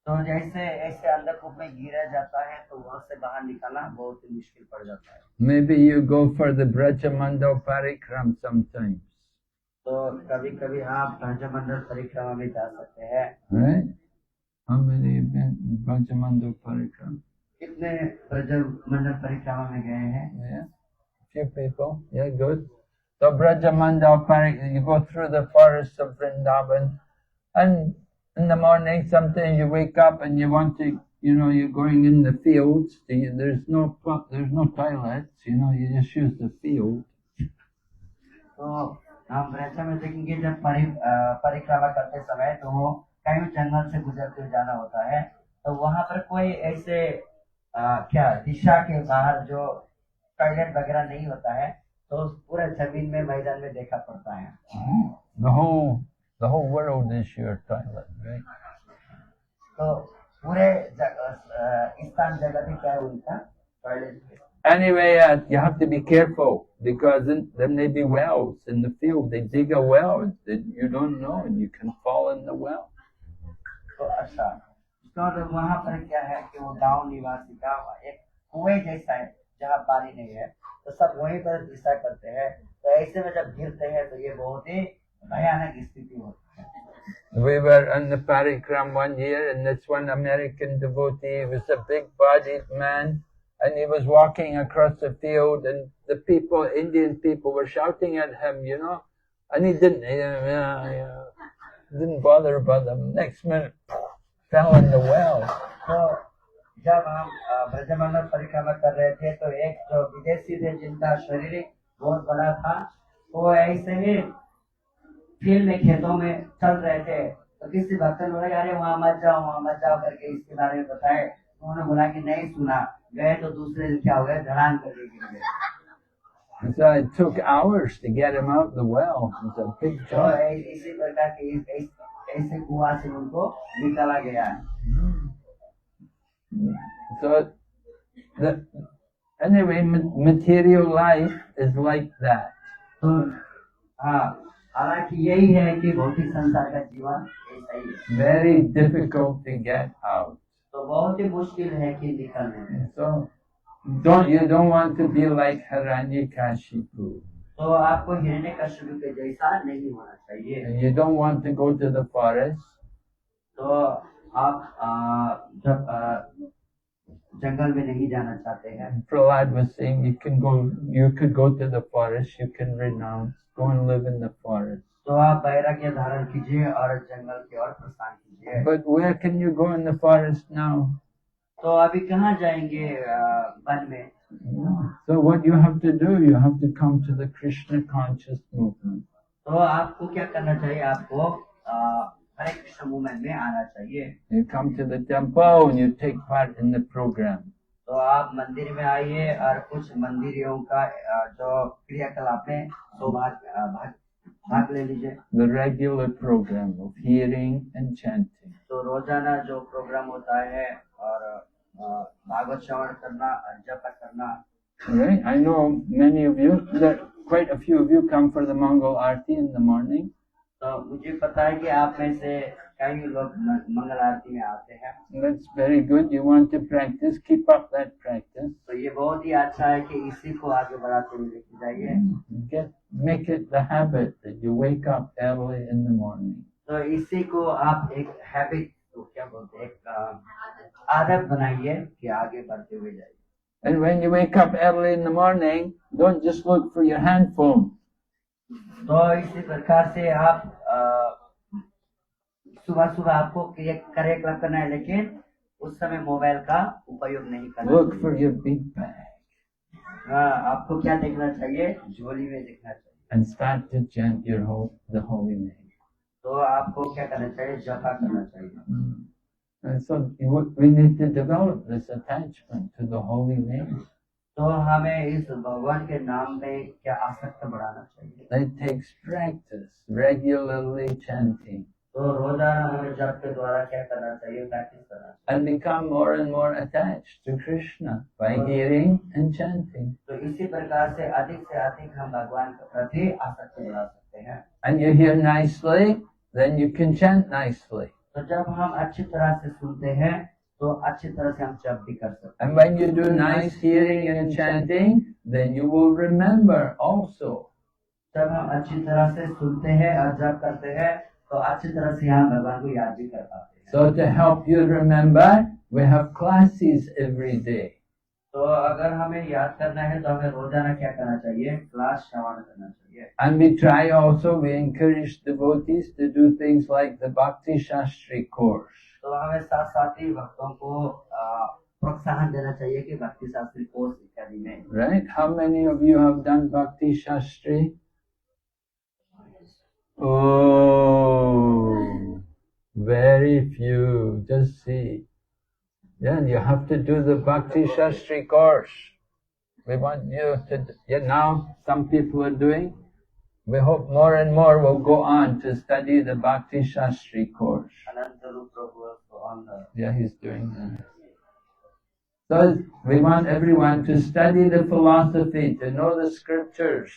C: तो जैसे ऐसे अंधकूप में गिरा जाता है, तो वहाँ से बाहर निकलना बहुत ही मुश्किल पड़ जाता है।
E: Maybe you go for the Brajamandal Parikram sometimes.
C: तो कभी कभी आप ब्रजमंडल परिक्रमा में जा सकते हैं।
E: Right? How many have been Brajamandal Parikram?
C: कितने ब्रजमंडल परिक्रमा में गए हैं?
E: Yeah, few people. Yeah, good. So Brajamandal Parikram, you go through the forests of Vrindavan, and in the morning sometimes you wake up and you want to, you're going in the fields. There's no toilets. You just use the field.
C: तो हम ब्रज में देखेंगे जब परिक्रमा करते समय, तो वो कहीं जंगल से गुजरते हुए जाना होता है, तो वहाँ पर कोई ऐसे क्या दिशा के बाहर जो टॉयलेट वगैरह नहीं होता है, तो पूरा जमीन में मैदान में देखा पड़ता है।
E: The whole world is your toilet, right?
C: तो पूरे स्थान जगह भी क्या है उनका toilet.
E: Anyway, you have to be careful because there may be wells in the field. They dig a well that you don't know, and you can fall in the well.
C: तो अच्छा, तो वहाँ पर क्या है कि वो गांव निवासी का एक कुएं जैसा है जहाँ पानी नहीं है, तो सब वहीं पर दिशा करते हैं। तो ऐसे में जब गिरते हैं तो ये बहुत ही भयानक स्थिति होती है।
E: We were on the Parikram one year, and this one American devotee was a big-bodied man, and he was walking across the field, and the people, Indian people, were shouting at him, and he didn't bother about them. Next minute, fell in the well.
C: तो जब हम ब्रजमंडल परिक्रमा कर रहे थे, तो एक जो विदेशी थे जिनका शरीर बहुत बड़ा था, वो ऐसे ही फील्ड में खेतों में चल रहे थे, तो किसी भक्त ने बोला अरे वहाँ मत जाओ करके इसके बारे में बताए। उन्होंने बोला कि नहीं सुना, गए तो दूसरे दिन क्या हो गया, धड़ाम करके गिर गए।
E: So it took hours to get him out of the well. It was a big
C: तो
E: job.
C: इसी प्रकार के ऐसे कुआं से उनको निकाला गया।
E: So, anyway, material life is like that.
C: तो हाँ, हालांकि यही है कि भौतिक संसार का जीवन ऐसा ही है।
E: Very difficult to get out.
C: तो बहुत ही मुश्किल है कि निकलने में।
E: So, you don't want to be like Hiranyakashipu.
C: तो आपको हिरण्यकशिपु के जैसा नहीं होना चाहिए।
E: And you don't want to go to the forest.
C: तो आप जब जंगल में नहीं जाना चाहते हैं।
E: Prahlad was saying you could go to the forest, you can renounce, go and live in the forest.
C: तो आप वैराग्य धारण कीजिए और जंगल की ओर प्रस्थान कीजिए।
E: But where can you go in the forest now?
C: तो अभी कहाँ जाएंगे वन में?
E: So what you have to do, you have to come to the Krishna conscious movement.
C: तो आपको क्या करना चाहिए? आपको हरे कृष्ण मूवमेंट में आना चाहिए।
E: You come to the temple and you take part in the program.
C: तो आप मंदिर में आइए और कुछ मंदिरों का जो क्रियाकलाप में भाग ले लीजिए।
E: The regular program of hearing and chanting.
C: तो तो रोजाना जो प्रोग्राम होता है और भागवत श्रवण करना और जप करना।
E: Right? I know many of you, that quite a few of you come for the Mongol Aarti in the morning.
C: तो मुझे पता है कि आप में से कई लोग मंगल आरती में आते हैं।
E: That's very good. You want to practice, keep up that practice.
C: तो ये बहुत ही अच्छा है कि इसी को आगे बढ़ाते हुए लेके जाइए।
E: Make it the habit that you wake up early in the morning.
C: तो इसी को आप एक हैबिट, तो क्या बोलते हैं, एक आदत बनाइए कि आगे बढ़ते हुए जाइए।
E: And when you wake up early in the morning, don't just look for your hand phone.
C: तो इसी प्रकार से आप सुबह सुबह आपको करेक्ट करना है, लेकिन उस समय मोबाइल का उपयोग नहीं करना।
E: Look for your big bag.
C: आपको क्या देखना चाहिए? झोली में देखना चाहिए।
E: And start to chant the holy name.
C: तो आपको क्या करना चाहिए? जपा करना चाहिए।
E: And so we need to develop this attachment to the holy name.
C: तो हमें इस भगवान के नाम में क्या आसक्त बढ़ाना चाहिए?
E: It takes practice, regularly chanting.
C: तो रोजाना हमें जप के द्वारा क्या करना चाहिए? प्रैक्टिस करना चाहिए।
E: And become more and more attached to Krishna by hearing and chanting.
C: तो इसी प्रकार से अधिक हम भगवान के प्रति आसक्ति बढ़ा सकते हैं।
E: And you hear nicely, then you can chant nicely.
C: तो जब हम अच्छी तरह से सुनते हैं तो अच्छी तरह से हम जप भी कर सकते हैं।
E: And when you do nice hearing and chanting, then you will remember also.
C: जब हम अच्छी तरह से सुनते हैं और जप करते हैं तो अच्छी तरह से हम भगवान को याद भी कर पाते हैं।
E: So to help you remember, we have classes every day.
C: तो अगर हमें याद करना है तो हमें रोजाना क्या करना चाहिए? क्लास श्रवण करना चाहिए।
E: And we try also, we encourage devotees to do things like the Bhakti Shastri course.
C: तो हमें साथ साथ ही भक्तों को प्रोत्साहन देना चाहिए कि भक्ति शास्त्री कोर्स इत्यादि में।
E: Right? How many of you have done Bhakti Shastri? Oh, very few. Just see. Then you have to do the Bhakti Shastri course. We want you to, now some people are doing. We hope more and more will go on to study the Bhakti Shastri course. Yeah, he's doing that. So we want everyone to study the philosophy, to know the scriptures.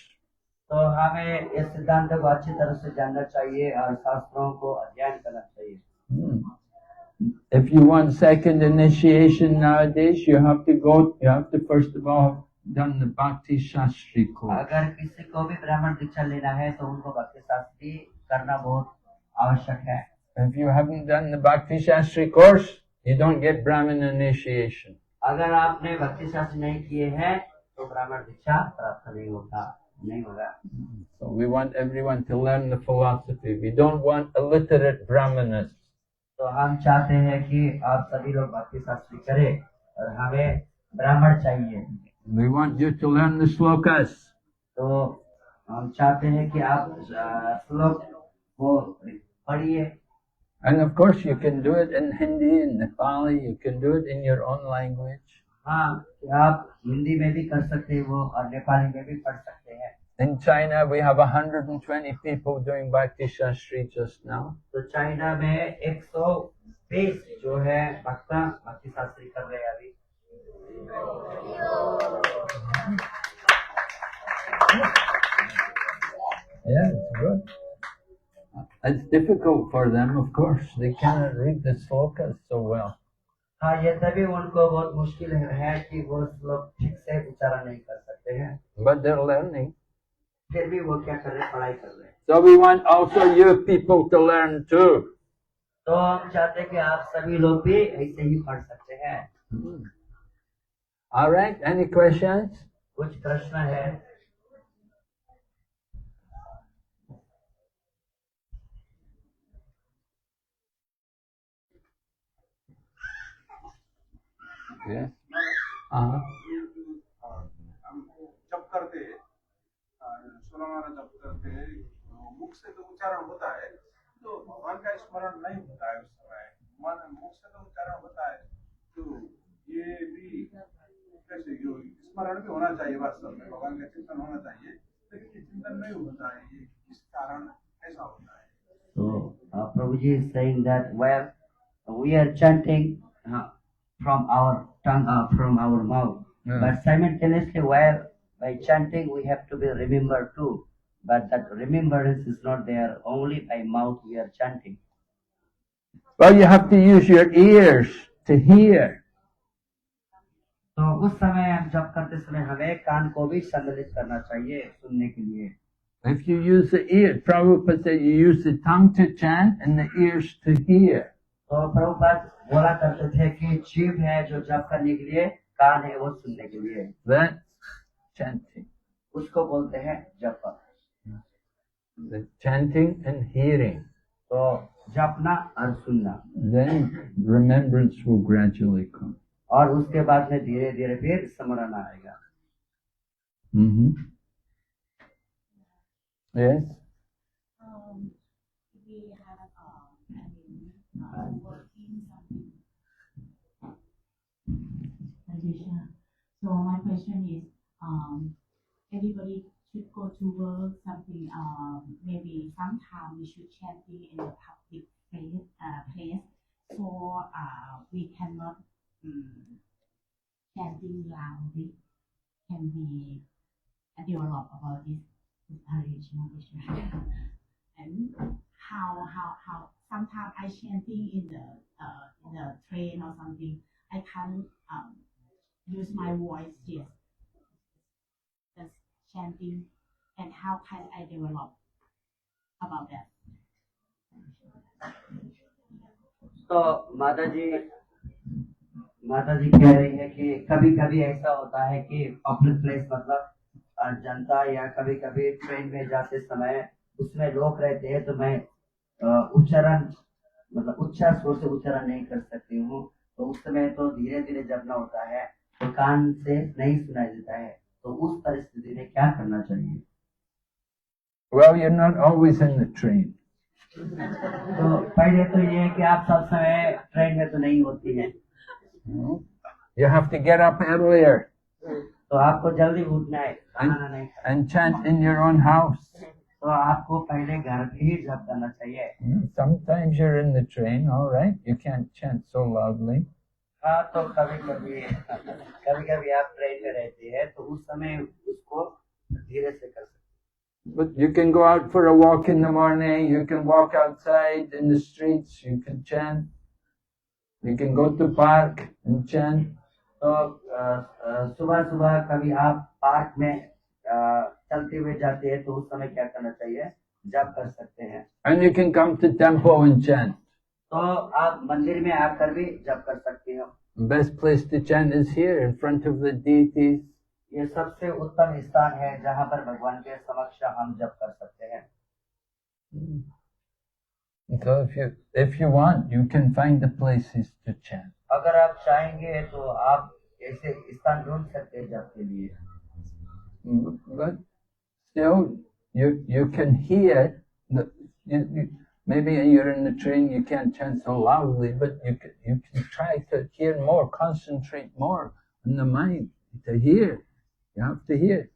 C: तो हमें इस सिद्धांत को अच्छी तरह से जानना चाहिए और शास्त्रों को अध्ययन करना चाहिए।
E: If you want second initiation nowadays, you have to first of all have done the Bhakti Shastri course.
C: अगर किसी को भी ब्राह्मण दीक्षा लेना है तो उनको भक्ति शास्त्री करना बहुत आवश्यक है।
E: If you haven't done the Bhakti Shastri course, you don't get Brahmin initiation.
C: अगर आपने भक्ति शास्त्र नहीं किए हैं तो ब्राह्मण दीक्षा प्राप्त नहीं होगा।
E: So we want everyone to learn the philosophy. We don't want illiterate Brahmanas.
C: तो हम चाहते हैं कि आप सभी लोग भक्ति शास्त्री करें और हमें ब्राह्मण चाहिए।
E: We want you to learn the slokas.
C: तो हम चाहते हैं कि आप श्लोक को पढ़िए।
E: And of course you can do it in Hindi, in Nepali, you can do it in your own language.
C: हाँ, आप हिंदी में भी कर सकते हैं वो और नेपाली में भी पढ़ सकते हैं।
E: In China we have 120 people doing Bhakti Shastri just now.
C: तो चाइना में 120 जो है भक्ति शास्त्री कर रहे हैं अभी।
E: Yeah, it's good. It's difficult for them, of course. They cannot read the slokas so well.
C: हाँ, ये तभी उनको बहुत मुश्किल है कि वो लोग ठीक से उच्चारण नहीं कर सकते हैं।
E: But they're learning.
C: फिर भी वो क्या कर रहे हैं? पढ़ाई कर रहे हैं।
E: So we want also you people to learn too.
C: तो हम चाहते हैं कि आप सभी लोग भी ऐसे ही पढ़ सकते हैं।
E: All right. Any questions?
C: कुछ प्रश्न है?
E: Yes.
F: हम जप करते सोलमाना जप करते मुख से तो उच्चारण होता है, तो भगवान का स्मरण नहीं होता है उस समय। मुख से तो उच्चारण होता है, तो ये भी कैसे स्मरण भी होना चाहिए, वास्तव में भगवान का चिंतन होना चाहिए, लेकिन ये चिंतन नहीं होता है। ये किस कारण ऐसा होता है?
C: So Prabhuji is saying that where we are chanting from our tongue, from our mouth.
E: Yeah.
C: But simultaneously, while by chanting, we have to be remembered too. But that remembrance is not there. Only by mouth we are chanting.
E: Well, you have to use your ears to hear.
C: तो उस समय हम जब करते समय हमें कान को भी सम्मिलित करना चाहिए सुनने के लिए.
E: If you use the ear, Prabhupada said you use the tongue to chant and the ears to hear.
C: तो प्रभुपाद बोला करते थे कि जीभ है जो जप करने के लिए, कान है वो सुनने के लिए.
E: That's chanting.
C: उसको बोलते हैं जप.
E: The chanting and hearing.
C: तो जपना और सुनना.
E: Then remembrance will gradually come.
C: और उसके बाद में धीरे धीरे फिर स्मरण आएगा.
E: Mm-hmm. Yes.
G: We have working something. Addition. So my question is, everybody should go to work something. Maybe sometime we should chanting in a public place. So we cannot chanting loudly. Can we develop about this traditional issue? And how sometimes I chanting in the train or something, I can't use my voice just chanting, and how can I develop about that?
C: तो माता जी कह रही है कि कभी कभी ऐसा होता है कि पब्लिक प्लेस मतलब जनता या कभी कभी ट्रेन में जाते समय उसमें लोग रहते हैं, तो मैं उच्चारण मतलब उच्चार स्वर से उच्चारण नहीं कर सकती हूँ. तो उस समय तो धीरे धीरे जपना होता है, तो कान से नहीं सुनाई देता है. तो उस परिस्थिति में क्या करना चाहिए?
E: Well, you're not always in the train.
C: तो पहले तो ये है कि आप सब समय ट्रेन में तो नहीं होती है.
E: You have to get up earlier
C: तो आपको जल्दी उठना है, खाना नहीं खाना.
E: and chant in your own house.
C: तो आपको पहले घर पे ही जप करना चाहिए.
E: Sometimes you're in the train, all right. You can't chant so loudly.
C: हाँ, तो कभी कभी आप ट्रेन में रहते हैं, तो उस समय उसको धीरे से कर सकते.
E: But you can go out for a walk in the morning. You can walk outside in the streets. You can chant. You can go to park and chant.
C: तो सुबह सुबह कभी आप पार्क में चलते हुए जाते हैं, तो उस समय क्या करना चाहिए? जप कर सकते हैं.
E: And you can come to temple and chant.
C: तो आप मंदिर में आकर भी जप कर सकते हो.
E: The best place to chant is here in front of the deities.
C: ये सबसे उत्तम स्थान है जहाँ पर भगवान के समक्ष हम जप कर सकते हैं.
E: So if you want, you can find the places to chant.
C: अगर आप चाहेंगे तो आप ऐसे स्थान ढूंढ सकते हैं जप के लिए.
E: But still, you can hear. Maybe you're in the train, you can't chant so loudly, but you can try to hear more, concentrate more on the mind to hear. You have to hear.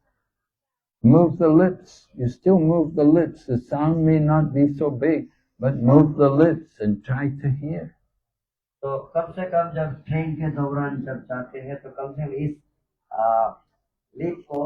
E: Move the lips. You still move the lips. The sound may not be so big, but move the lips and try to hear.
C: तो कम से कम जब train के दौरान जब जाते हैं, तो कम से कम इस लिप को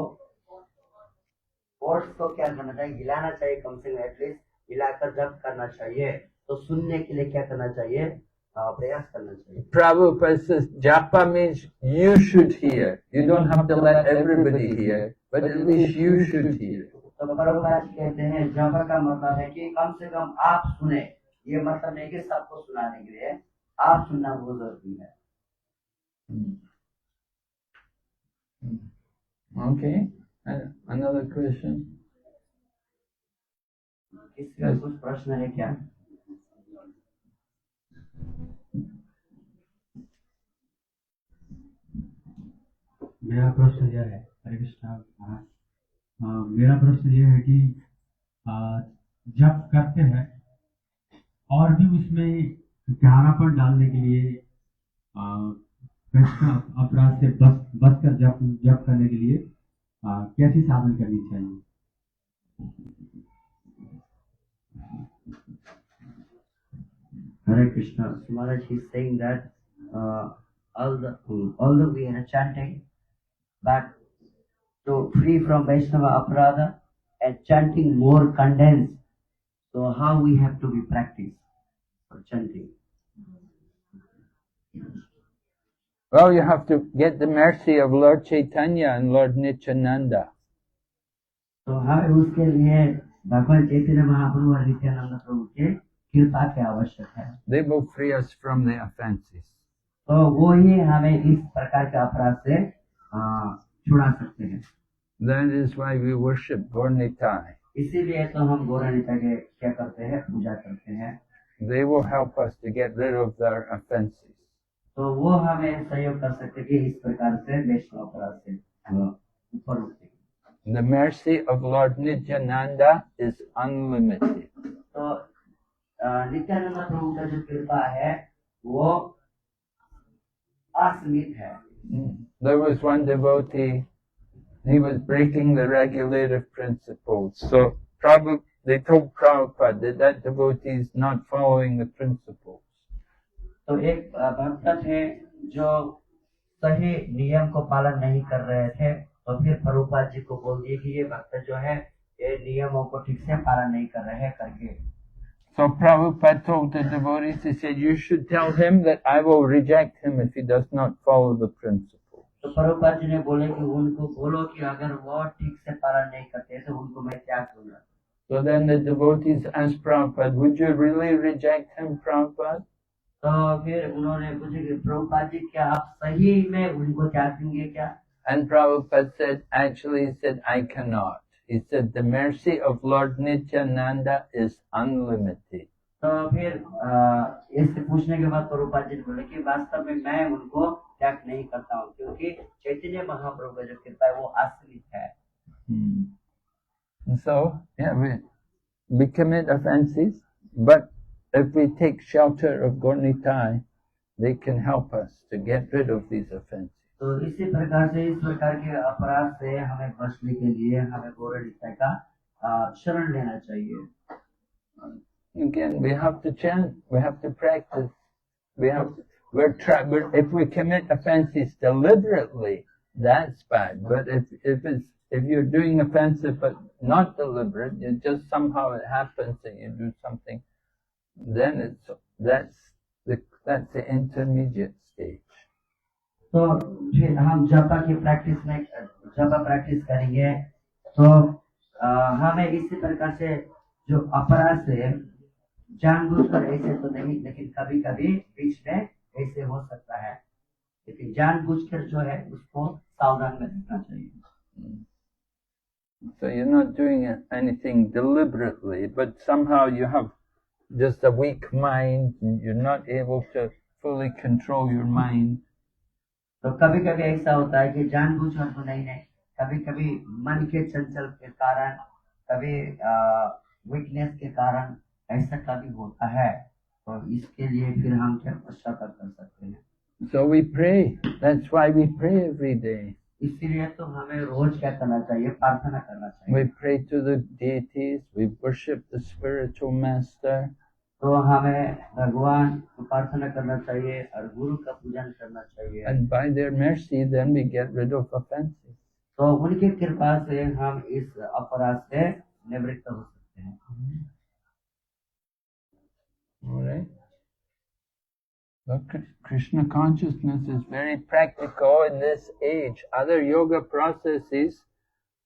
C: वर्ड्स को क्या करना चाहिए? हिलाना चाहिए, कम से कम एटलीस्ट हिलाकर जप करना चाहिए. तो सुनने के लिए क्या करना चाहिए? प्रयास करना चाहिए.
E: Prabhupada says japa means you should hear. You don't have to let everybody hear, but at least you should hear.
C: तो प्रभुपाद कहते हैं जप का मतलब है कि कम से कम आप सुने. ये मतलब नहीं कि सबको सुनाने के लिए, आप सुनना बहुत जरूरी है.
E: Okay. Another question?
C: किसी का कुछ प्रश्न है क्या?
H: मेरा प्रश्न यह है, हरे कृष्ण महाराज, मेरा प्रश्न यह है कि जब करते हैं और भी उसमें गहरापन डालने के लिए कृष्ण अपराध से बच कर जप करने के लिए कैसी साधन करनी चाहिए?
C: Hare Krishna. So Maharaj, he's saying that although we are chanting, but to free from Vaishnava Aparadha and chanting more condensed. So how we have to be practiced for chanting?
E: Well, you have to get the mercy of Lord Chaitanya and Lord Nityananda.
C: तो हमें उसके लिए भगवान चैतन्य महाप्रभु और नित्यानंद प्रभु के कृपा की आवश्यक है.
E: They will free us from the offenses.
C: तो वो ही हमें इस प्रकार के अपराध से छुड़ा सकते हैं.
E: That is why we worship Gaurnitai.
C: इसीलिए तो हम गौरनिता के क्या करते हैं, पूजा करते हैं.
E: They will help us to get rid of their offenses.
C: तो वो हमें सहयोग कर सकते हैं कि इस प्रकार से वैष्णव अपराध से ऊपर उठते हैं.
E: The mercy of Lord Nityananda is unlimited.
C: तो नित्यानंद प्रभु का जो कृपा है वो असीमित है.
E: There was one devotee, he was breaking the regulative principles. So they told Prabhupada that devotee is not following the principles.
C: तो एक भक्त थे जो सही नियम को पालन नहीं कर रहे थे, तो फिर प्रभुपाद जी को बोल दिए कि ये भक्त जो है ये नियमों को ठीक से पालन नहीं कर रहे हैं करके.
E: So Prabhupada told the devotees, he said, you should tell him that I will reject him if he does not follow the principles.
C: तो प्रभुपाद जी ने बोले कि उनको बोलो कि अगर वो ठीक से पालन नहीं करते तो उनको मैं त्याग दूंगा.
E: So then the devotees asked Prabhupada, would you really reject him, Prabhupada?
C: तो फिर उन्होंने पूछा कि प्रभुपाद जी क्या आप सही में उनको त्याग देंगे क्या?
E: And Prabhupada said, actually he said, I cannot. He said, the mercy of Lord Nityananda is unlimited.
C: तो फिर इससे पूछने के बाद प्रभुपाद जी ने बोले कि वास्तव में मैं उनको त्याग नहीं करता हूँ, क्योंकि चैतन्य महाप्रभु का जो कृपा है वो असीमित है.
E: And so, yeah, we commit offenses, but if we take shelter of Gaurnitai, they can help us to get rid of these offenses.
C: तो इसी प्रकार से इस प्रकार के अपराध से हमें बचने के लिए हमें गौरनिता का शरण लेना चाहिए.
E: Again, we have to chant, we have to practice. If we commit offenses deliberately, that's bad. But if you're doing offensive but not deliberate, it just somehow it happens that you do something, then that's the intermediate stage.
C: तो फिर हम जपा की practice करेंगे तो हमें इसी प्रकार से जो अपराध से जानबूझकर ऐसे तो नहीं, लेकिन कभी कभी बीच में ऐसे हो सकता है, लेकिन जानबूझकर जो है उसको सावधान में रखना चाहिए.
E: So you're not doing anything deliberately, but somehow you have just a weak mind and you're not able to fully control your mind.
C: तो कभी कभी ऐसा होता है कि जानबूझकर तो नहीं, कभी कभी मन के चंचल के कारण, कभी वीकनेस के कारण ऐसा कभी होता है. तो इसके लिए फिर हम क्या पश्चाताप कर सकते हैं.
E: So we pray. That's why we pray every day.
C: इसीलिए तो हमें रोज क्या करना चाहिए, प्रार्थना करना चाहिए.
E: We pray to the deities. We worship the spiritual master.
C: तो हमें भगवान को प्रार्थना करना चाहिए और गुरु का पूजन करना चाहिए.
E: And by their mercy, then we get rid of offenses.
C: तो उनकी कृपा से हम इस अपराध से निवृत्त हो सकते हैं.
E: All right. But Krishna consciousness is very practical in this age. Other yoga processes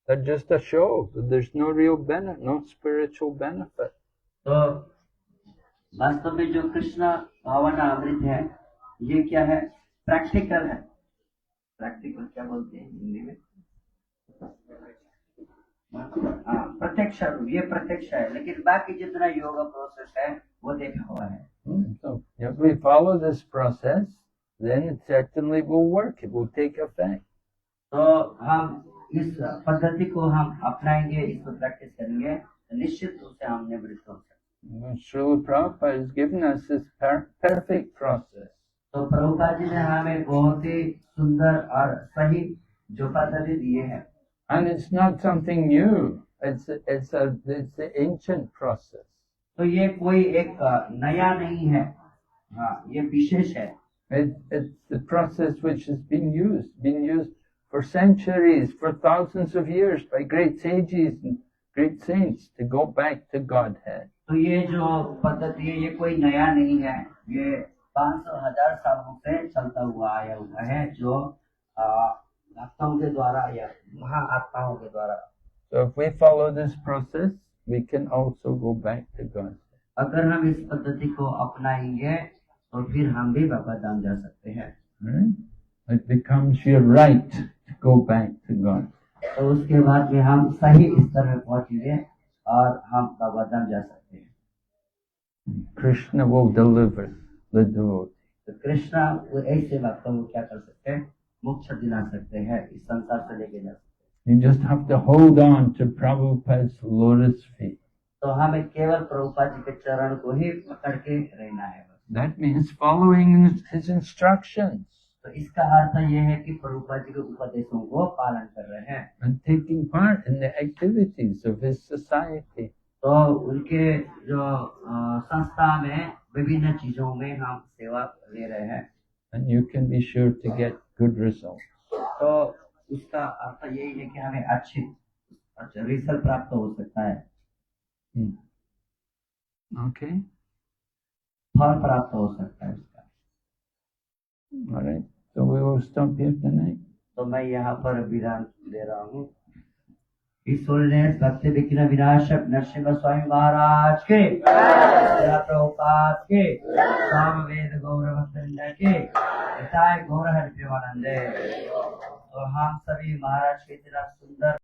E: are just a show. There's no real benefit, no spiritual benefit.
C: तो वास्तव में जो कृष्ण भावना अमृत है ये क्या है, प्रैक्टिकल है. प्रैक्टिकल क्या बोलते हैं हिंदी में, प्रत्यक्ष. ये प्रत्यक्ष है, लेकिन बाकी जितना योगा प्रोसेस है वो देखा हुआ है.
E: So if we follow this process, then it certainly will work. It will take effect.
C: तो हम इस पद्धति को हम अपनाएंगे, इसको प्रैक्टिस करेंगे, तो निश्चित रूप से हम निवृत्त हो सकते हैं.
E: Srila Prabhupada has given us this perfect process.
C: तो प्रभुपाद जी ने हमें बहुत ही सुंदर और सही जो पद्धति दिए हैं.
E: And it's not something new. It's the ancient process.
C: तो ये कोई एक नया नहीं है, हाँ, ये विशेष है।
E: It's the process which has been used for centuries, for thousands of years by great sages and great saints to go back to Godhead.
C: तो ये जो पद्धति है, ये कोई नया नहीं है, ये 500,000 सालों से चलता हुआ आया हुआ है, जो भक्तों के द्वारा या महाआत्माओं के द्वारा।
E: So if we follow this process, we can also go back to God.
C: अगर हम इस पद्धति को अपनाएंगे तो फिर हम भी बाबा धाम जा सकते हैं।
E: Right? It becomes your right to go back to God.
C: तो उसके बाद में हम सही स्तर में पहुंचेंगे और हम बाबा धाम जा सकते हैं।
E: Krishna will deliver the devotee.
C: तो कृष्णा वो ऐसे भक्तों को क्या कर सकते हैं? मोक्ष दिला सकते हैं, इस संसार से लेके जा सकते हैं।
E: You just have to hold on to Prabhupada's lotus feet.
C: तो हमें केवल प्रभुपाद जी के चरण को ही पकड़ के रहना है।
E: That means following his instructions
C: तो इसका अर्थ ये है कि प्रभुपाद जी के उपदेशों को पालन कर रहे हैं
E: and taking part in the activities of his society.
C: तो उनके जो संस्था में विभिन्न चीजों में हम सेवा ले रहे हैं।
E: And you can be sure to get good results.
C: तो उसका अर्थ यही है कि हमें अच्छे रिजल्ट प्राप्त हो सकता है,
E: Okay?
C: फल प्राप्त हो सकता है उसका।
E: All right. So we will stop here tonight.
C: तो मैं यहाँ पर विराम दे रहा हूँ। ईश्वरने भक्ति विघ्न विनाशक नरसिंह स्वामी महाराज के, प्रभुपाद के, सामवेद गौर भक्तवृंद के, गौर हरि प्रेमानंदे। तो हम सभी महाराज की तरह सुंदर